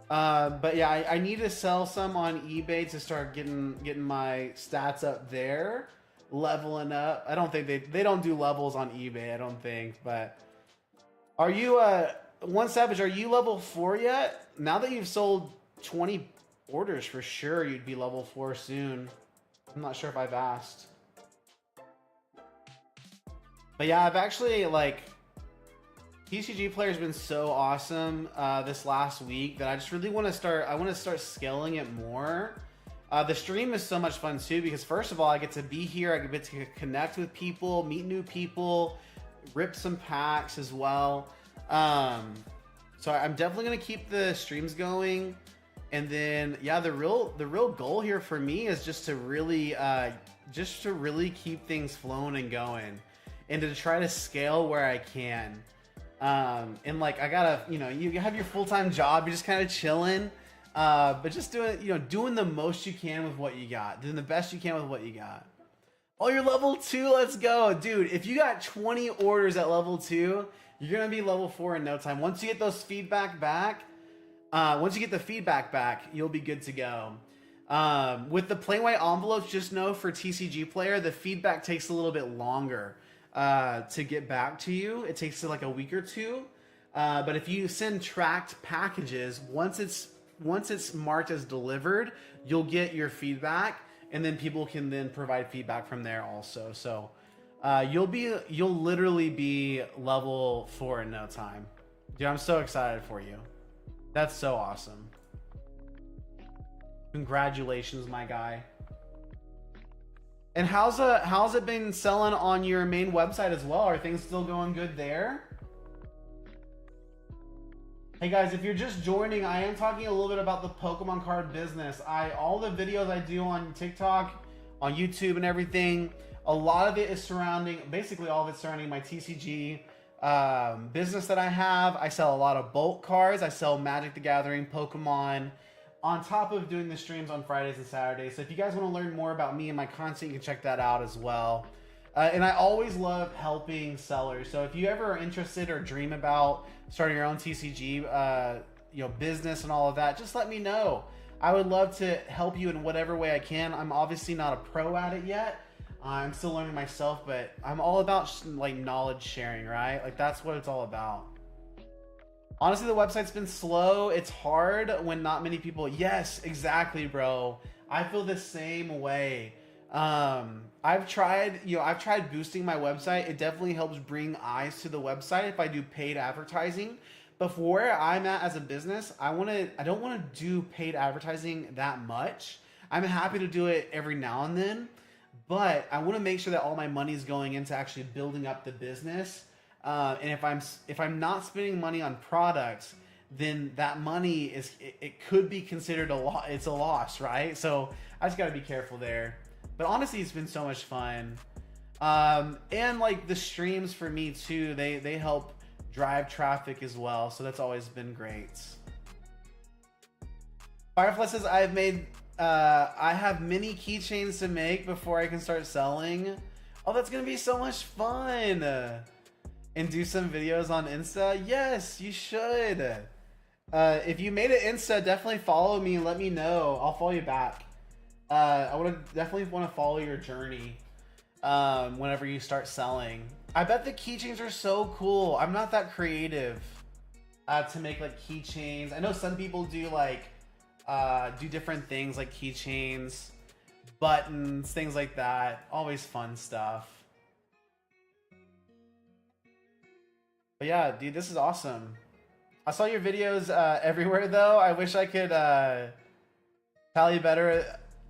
Speaker 1: But yeah, I need to sell some on eBay to start getting my stats up there, leveling up. I don't think they don't do levels on eBay. I don't think, but. Are you, One Savage, are you level 4 yet? Now that you've sold 20 orders, for sure you'd be level 4 soon. I'm not sure if I've asked. But yeah, I've actually, like, TCG Player has been so awesome this last week that I just really want to start. I want to start scaling it more. The stream is so much fun too because first of all, I get to be here. I get to connect with people, meet new people, rip some packs as well. So I'm definitely gonna keep the streams going. And then yeah, the real goal here for me is just to really keep things flowing and going, and to try to scale where I can. And like I gotta, you have your full-time job, you're just kind of chilling, but just doing the most you can with what you got, doing the best you can with what you got. Oh, you're level 2, let's go, dude. If you got 20 orders at level 2, you're gonna be level 4 in no time. Once you get those feedback back. Once you get the feedback back, you'll be good to go. With the plain white envelopes, just know for TCG Player, the feedback takes a little bit longer to get back to you. It takes like a week or two. But if you send tracked packages, once it's marked as delivered, you'll get your feedback, and then people can then provide feedback from there also. So you'll literally be level 4 in no time. Dude, I'm so excited for you. That's so awesome. Congratulations, my guy. And how's it been selling on your main website as well? Are things still going good there? Hey guys, if you're just joining, I am talking a little bit about the Pokemon card business. All the videos I do on TikTok, on YouTube and everything, a lot of it is surrounding, basically all of it's surrounding my TCG business that I have. I sell a lot of bulk cards. I sell Magic the Gathering, Pokemon, on top of doing the streams on Fridays and Saturdays. So if you guys want to learn more about me and my content, you can check that out as well. And I always love helping sellers. So if you ever are interested or dream about starting your own TCG business and all of that, just let me know. I would love to help you in whatever way I can. I'm obviously not a pro at it yet. I'm still learning myself, but I'm all about like knowledge sharing, right? Like that's what it's all about. Honestly, the website's been slow. It's hard when not many people. Yes, exactly, bro. I feel the same way. I've tried boosting my website. It definitely helps bring eyes to the website if I do paid advertising. But for where I'm at as a business, I don't want to do paid advertising that much. I'm happy to do it every now and then. But I want to make sure that all my money is going into actually building up the business. And if I'm not spending money on products, then that money it could be considered a loss. It's a loss, right? So I just got to be careful there. But honestly, it's been so much fun. And like the streams for me too, they help drive traffic as well. So that's always been great. Firefly says I have many keychains to make before I can start selling. Oh, that's gonna be so much fun. And do some videos on Insta. Yes, you should. If you made it Insta, definitely follow me and let me know. I'll follow you back. I definitely want to follow your journey whenever you start selling. I bet the keychains are so cool. I'm not that creative to make like keychains. I know some people do like do different things like keychains, buttons, things like that. Always fun stuff. But yeah, dude, this is awesome. I saw your videos everywhere though. I wish I could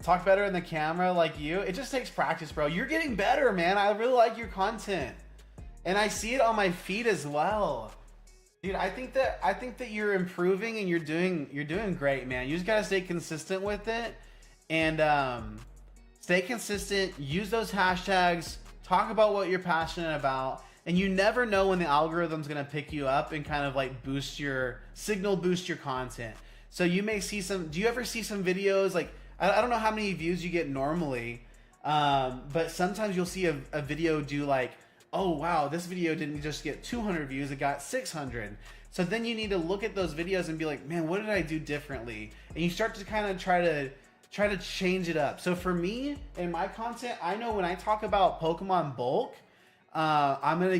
Speaker 1: talk better in the camera like you. It just takes practice, bro. You're getting better, man. I really like your content. And I see it on my feed as well. Dude, I think that you're improving and you're doing great, man. You just gotta stay consistent with it. And stay consistent, use those hashtags, talk about what you're passionate about. And you never know when the algorithm's gonna pick you up and kind of like boost your content. So you may see do you ever see some videos like, I don't know how many views you get normally, but sometimes you'll see a video do like, oh wow, this video didn't just get 200 views, it got 600. So then you need to look at those videos and be like, man, what did I do differently? And you start to kind of try to change it up. So for me, in my content, I know when I talk about Pokemon bulk, I'm gonna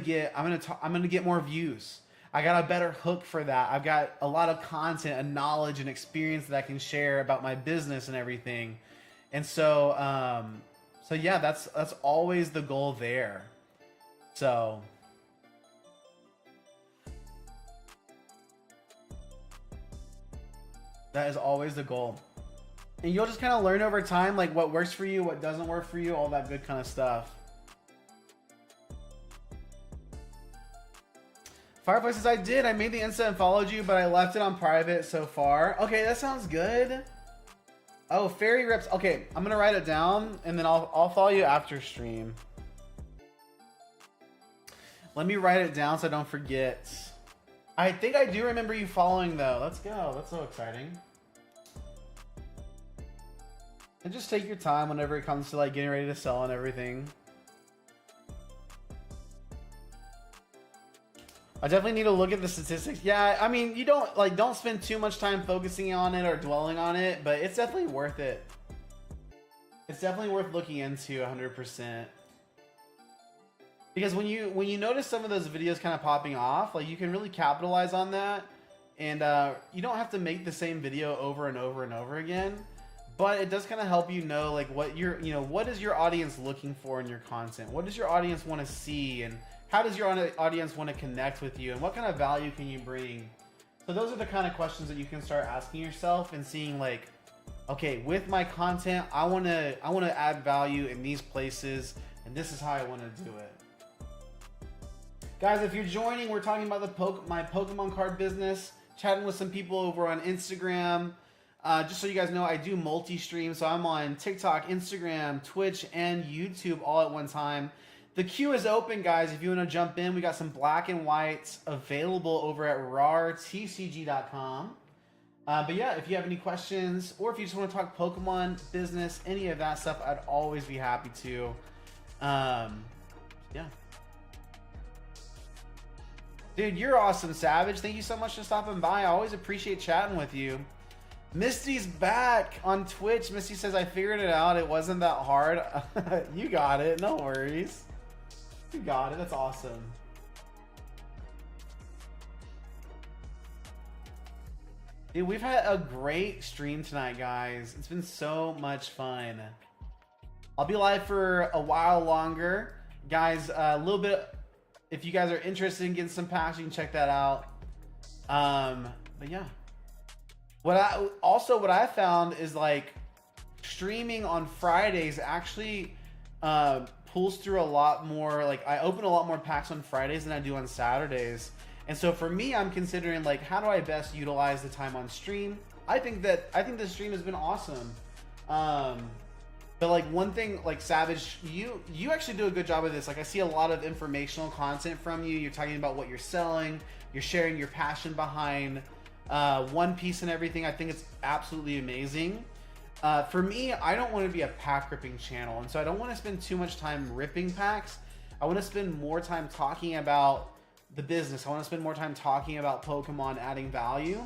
Speaker 1: get more views. I got a better hook for that. I've got a lot of content and knowledge and experience that I can share about my business and everything. And so yeah, that's always the goal there. So That is always the goal. And you'll just kind of learn over time, like what works for you, what doesn't work for you, all that good kind of stuff. Fireplace says, I did. I made the Insta and followed you, but I left it on private so far. Okay, that sounds good. Oh, Fairy Rips. Okay, I'm going to write it down, and then I'll follow you after stream. Let me write it down so I don't forget. I think I do remember you following, though. Let's go. That's so exciting. And just take your time whenever it comes to like getting ready to sell and everything. I definitely need to look at the statistics. Yeah, I mean, you don't spend too much time focusing on it or dwelling on it, but it's definitely worth it. It's definitely worth looking into 100%. Because when you notice some of those videos kind of popping off, like you can really capitalize on that, and you don't have to make the same video over and over and over again. But it does kind of help you know like what what is your audience looking for in your content? What does your audience want to see, and how does your audience want to connect with you, and what kind of value can you bring? So those are the kind of questions that you can start asking yourself and seeing like, okay, with my content, I want to add value in these places, and this is how I want to do it. Guys, if you're joining, we're talking about my Pokemon card business, chatting with some people over on Instagram. Just so you guys know, I do multi-stream, so I'm on TikTok, Instagram, Twitch, and YouTube all at one time. The queue is open, guys. If you want to jump in, we got some black and whites available over at rartcg.com. But yeah, if you have any questions, or if you just want to talk Pokemon, business, any of that stuff, I'd always be happy to. Yeah. Dude, you're awesome, Savage. Thank you so much for stopping by. I always appreciate chatting with you. Misty's back on Twitch. Misty says, I figured it out. It wasn't that hard. You got it. No worries. You got it. That's awesome. Dude, we've had a great stream tonight, guys. It's been so much fun. I'll be live for a while longer. Guys, a little bit, if you guys are interested in getting some packs, you can check that out. But yeah. What I found is like streaming on Fridays actually pulls through a lot more. Like I open a lot more packs on Fridays than I do on Saturdays. And so for me, I'm considering like, how do I best utilize the time on stream? I think the stream has been awesome. But like one thing, like Savage, you actually do a good job of this. Like I see a lot of informational content from you. You're talking about what you're selling. You're sharing your passion behind One Piece and everything. I think it's absolutely amazing. For me, I don't want to be a pack ripping channel, and so I don't want to spend too much time ripping packs. I want to spend more time talking about the business. I want to spend more time talking about Pokemon, adding value.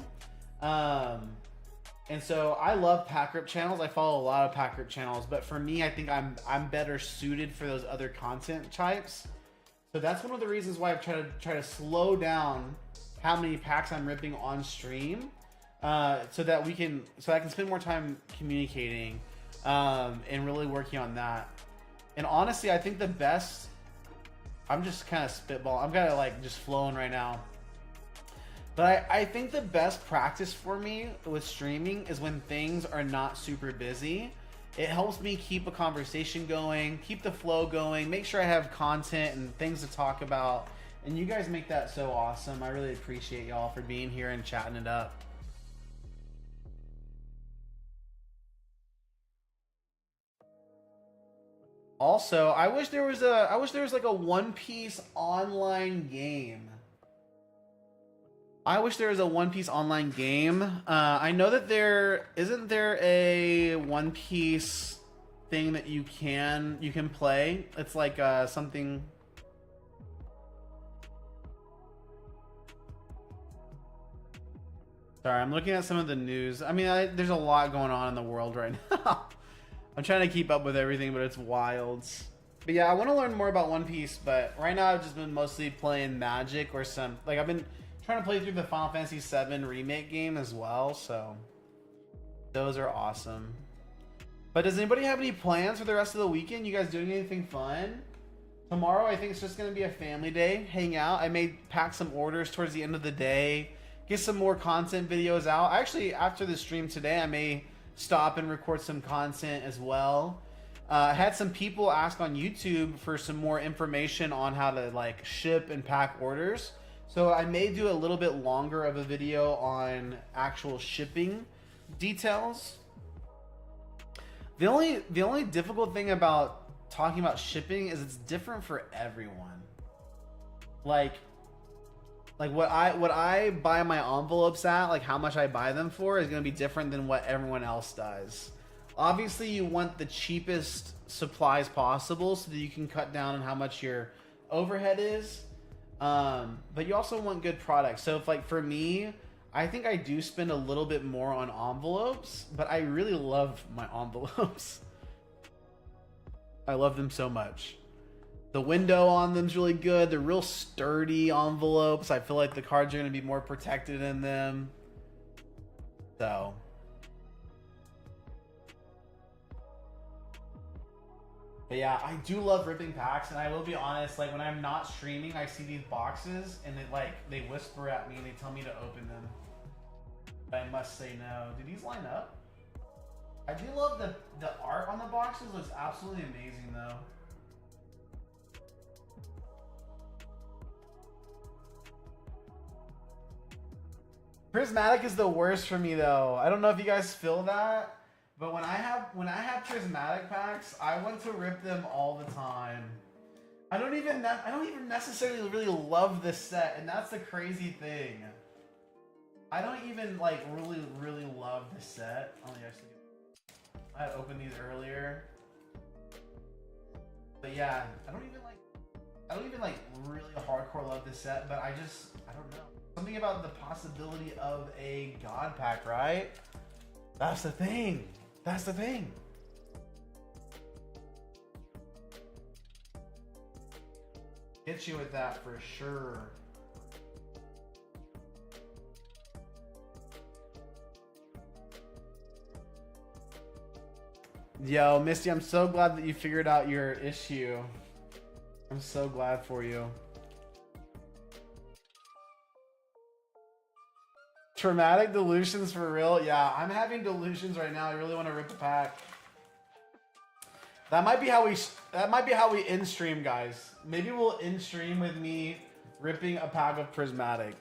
Speaker 1: And so I love pack rip channels. I follow a lot of pack rip channels, but for me, I think I'm better suited for those other content types. So that's one of the reasons why I've tried to slow down how many packs I'm ripping on stream, so that I can spend more time communicating and really working on that. And honestly, I think the best, I'm just kind of spitball. I'm kind of like just flowing right now. But I think the best practice for me with streaming is when things are not super busy. It helps me keep a conversation going, keep the flow going, make sure I have content and things to talk about. And you guys make that so awesome. I really appreciate y'all for being here and chatting it up. Also, I wish there was like a One Piece online game. I wish there was a One Piece online game. I know that isn't there a One Piece thing that you can play. It's like something. Sorry, I'm looking at some of the news. I mean, there's a lot going on in the world right now. I'm trying to keep up with everything, but it's wild. But yeah, I want to learn more about One Piece, but right now I've just been mostly playing Magic or I've been trying to play through the Final Fantasy VII Remake game as well, so those are awesome. But does anybody have any plans for the rest of the weekend? You guys doing anything fun? Tomorrow, I think it's just going to be a family day, hang out. I may pack some orders towards the end of the day, get some more content videos out. Actually, after the stream today, I may stop and record some content as well. I had some people ask on YouTube for some more information on how to like ship and pack orders. So I may do a little bit longer of a video on actual shipping details. The only difficult thing about talking about shipping is it's different for everyone. Like what I buy my envelopes at, like how much I buy them for, is going to be different than what everyone else does. Obviously, you want the cheapest supplies possible so that you can cut down on how much your overhead is. But you also want good products. So if like for me, I think I do spend a little bit more on envelopes, but I really love my envelopes. I love them so much. The window on them is really good. They're real sturdy envelopes. I feel like the cards are going to be more protected in them. So. But yeah, I do love ripping packs, and I will be honest, like when I'm not streaming, I see these boxes and they whisper at me and they tell me to open them. But I must say no. Do these line up? I do love the art on the boxes. Looks absolutely amazing though. Prismatic is the worst for me though. I don't know if you guys feel that, but when I have prismatic packs, I want to rip them all the time. I don't even necessarily really love this set, and that's the crazy thing. I don't even like really love this set. I had opened these earlier, but yeah, I don't even like really hardcore love this set, but I don't know. Something about the possibility of a God pack, right? That's the thing. That's the thing. Hit you with that for sure. Yo, Misty, I'm so glad that you figured out your issue. I'm so glad for you. Traumatic delusions for real? Yeah, I'm having delusions right now. I really want to rip a pack. That might be how we end stream, guys. Maybe we'll end stream with me ripping a pack of prismatic.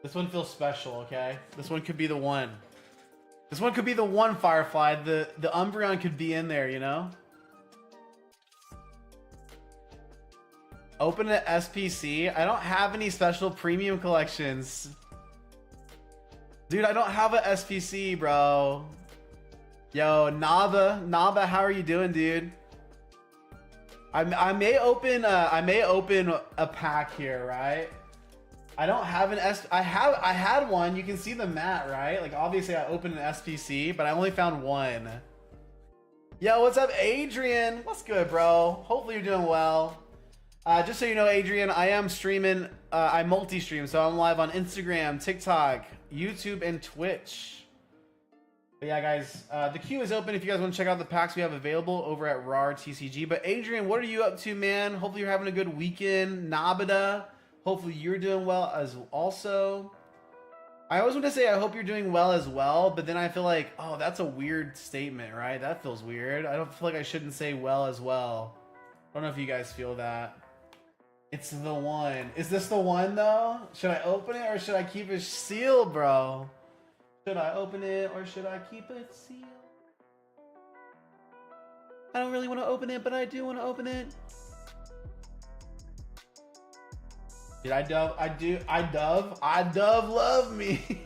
Speaker 1: This one feels special, okay? This one could be the one. This one could be the one, Firefly. The Umbreon could be in there, you know? Open an SPC. I don't have any special premium collections. Dude, I don't have an SPC, bro. Yo, Naba, how are you doing, dude? I may open a pack here, right? I don't have an I had one. You can see the mat, right? Like obviously I opened an SPC, but I only found one. Yo, what's up, Adrian? What's good, bro? Hopefully you're doing well. Just so you know, Adrian, I am streaming. I multi-stream, so I'm live on Instagram, TikTok, YouTube, and Twitch. But yeah, guys, the queue is open if you guys want to check out the packs we have available over at RAR TCG. But Adrian, what are you up to, man? Hopefully you're having a good weekend. Nabida, hopefully you're doing well as also. I always want to say I hope you're doing well as well, but then I feel like, oh, that's a weird statement, right? That feels weird. I don't feel like I shouldn't say well as well. I don't know if you guys feel that. It's the one. Is this the one though? Should I open it or should I keep it sealed, bro? Should I open it or should I keep it sealed? I don't really want to open it, but I do want to open it. Dude, I dove love me.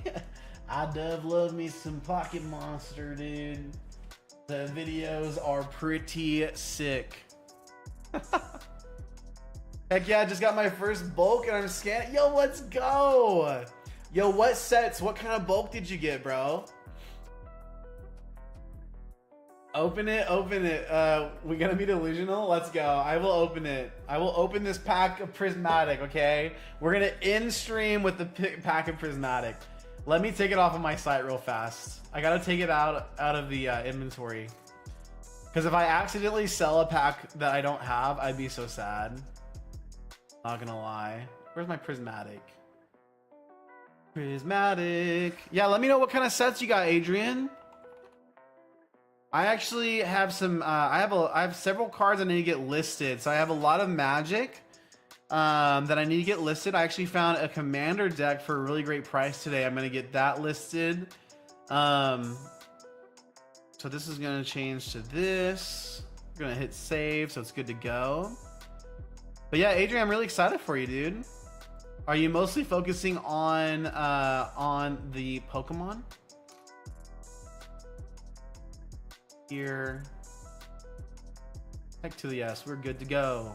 Speaker 1: I dove love me some Pocket Monster, dude. The videos are pretty sick. Heck yeah, I just got my first bulk and I'm scanning. Yo, let's go. Yo, what sets? What kind of bulk did you get, bro? Open it, open it. We gonna be delusional? Let's go. I will open it. I will open this pack of prismatic, okay? We're gonna end stream with the pack of prismatic. Let me take it off of my site real fast. I gotta take it out of the inventory. Because if I accidentally sell a pack that I don't have, I'd be so sad. Not gonna lie. Where's my prismatic? Prismatic. Yeah, let me know what kind of sets you got, Adrian. I actually have some. I have several cards I need to get listed. So I have a lot of Magic that I need to get listed. I actually found a Commander deck for a really great price today. I'm gonna get that listed. So this is gonna change to this. We're gonna hit save, so it's good to go. But yeah, Adrian, I'm really excited for you, dude. Are you mostly focusing on the Pokemon? Here. Heck to the yes, we're good to go.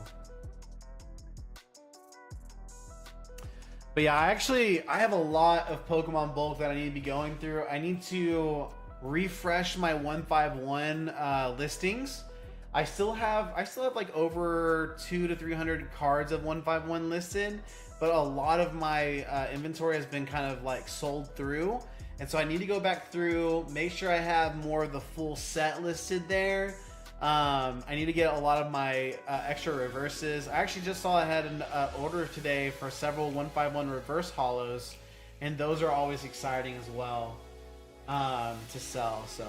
Speaker 1: But yeah, I have a lot of Pokemon bulk that I need to be going through. I need to refresh my 151 listings. I still have like over 200 to 300 cards of 151 listed, but a lot of my inventory has been kind of like sold through. And so I need to go back through, make sure I have more of the full set listed there. I need to get a lot of my extra reverses. I actually just saw I had an order today for several 151 reverse hollows, and those are always exciting as well to sell. So.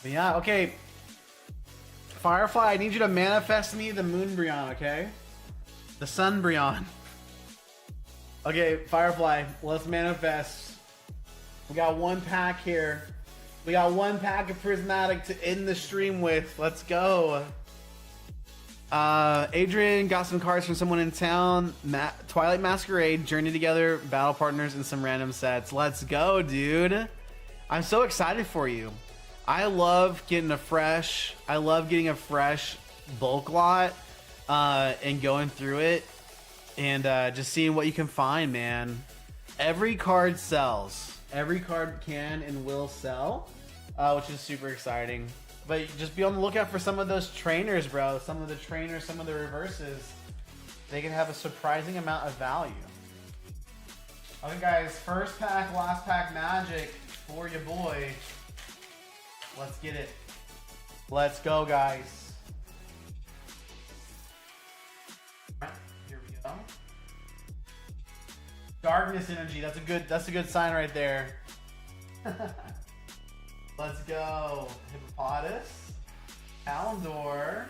Speaker 1: But yeah, okay. Firefly, I need you to manifest me the Moon Brionne, okay? The Sun Brionne. Okay, Firefly, let's manifest. We got one pack here. We got one pack of Prismatic to end the stream with. Let's go. Adrian got some cards from someone in town. Twilight Masquerade, Journey Together, Battle Partners, and some random sets. Let's go, dude. I'm so excited for you. I love getting a fresh bulk lot and going through it and just seeing what you can find, man. Every card sells. Every card can and will sell, which is super exciting. But just be on the lookout for some of those trainers, bro. Some of the trainers, some of the reverses. They can have a surprising amount of value. Okay, guys. First pack, last pack Magic for your boy. Let's get it. Let's go, guys. All right, here we go. Darkness energy. That's a good sign right there. Let's go. Hippopotas. Houndour.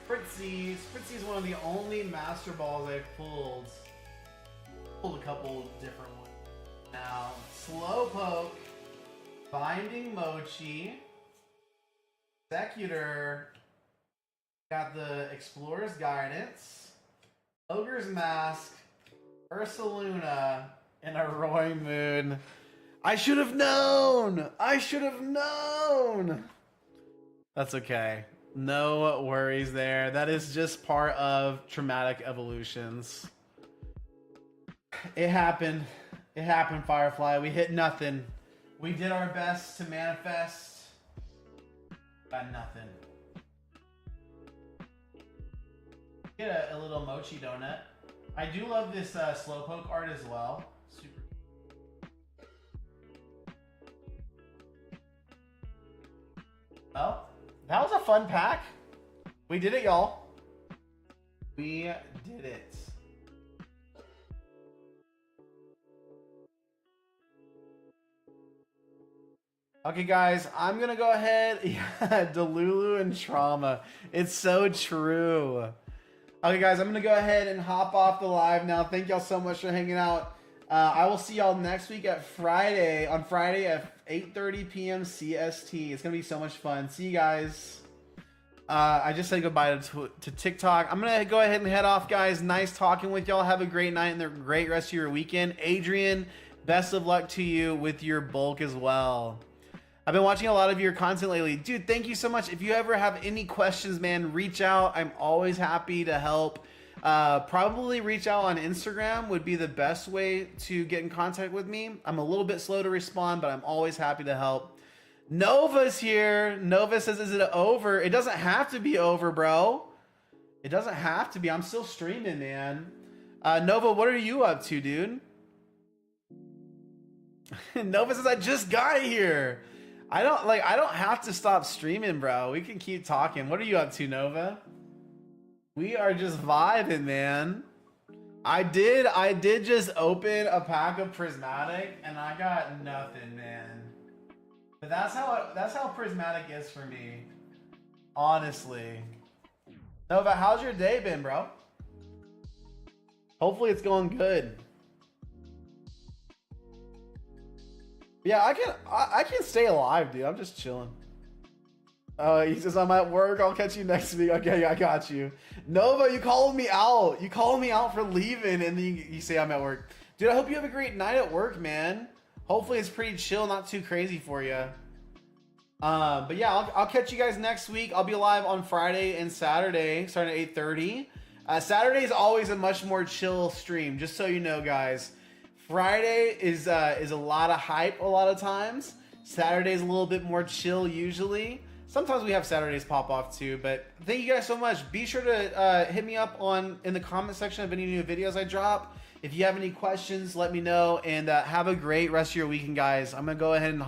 Speaker 1: Fritzy. Fritzy is one of the only Master Balls I've pulled. Pulled a couple different ones. Now, Slowpoke. Binding Mochi, Executor, got the Explorer's Guidance, Ogre's Mask, Ursaluna, and a Roy Moon. I should have known! I should have known! That's okay. No worries there. That is just part of traumatic evolutions. It happened. It happened, Firefly. We hit nothing. We did our best to manifest. Got nothing. Get a little mochi donut. I do love this Slowpoke art as well. Super. Well, that was a fun pack. We did it, y'all. We did it. Okay, guys, I'm gonna go ahead. Yeah, Delulu and Trauma. It's so true. Okay, guys, I'm gonna go ahead and hop off the live now. Thank y'all so much for hanging out. I will see y'all next week on Friday at 8:30 p.m. CST. It's gonna be so much fun. See you guys. I just said goodbye to TikTok. I'm gonna go ahead and head off, guys. Nice talking with y'all. Have a great night and a great rest of your weekend. Adrian, best of luck to you with your bulk as well. I've been watching a lot of your content lately. Dude, thank you so much. If you ever have any questions, man, reach out. I'm always happy to help. Probably reach out on Instagram would be the best way to get in contact with me. I'm a little bit slow to respond, but I'm always happy to help. Nova's here. Nova says, is it over? It doesn't have to be over, bro. It doesn't have to be. I'm still streaming, man. Nova, what are you up to, dude? Nova says I just got here. I don't have to stop streaming, bro. We can keep talking. What are you up to, Nova? We are just vibing, man. I did just open a pack of prismatic and I got nothing, man. But that's how prismatic is for me. Honestly. Nova, how's your day been, bro? Hopefully it's going good. Yeah, I can stay alive, dude. I'm just chilling. He says I'm at work. I'll catch you next week. Okay, I got you. Nova, you called me out. You called me out for leaving, and then you say I'm at work. Dude, I hope you have a great night at work, man. Hopefully it's pretty chill, not too crazy for you. But yeah, I'll catch you guys next week. I'll be live on Friday and Saturday, starting at 8:30. Saturday is always a much more chill stream, just so you know, guys. Friday is a lot of hype a lot of times. Saturday's a little bit more chill usually. Sometimes we have Saturdays pop off too, but thank you guys so much. Be sure to hit me up in the comment section of any new videos I drop. If you have any questions, let me know, and have a great rest of your weekend, guys. I'm gonna go ahead and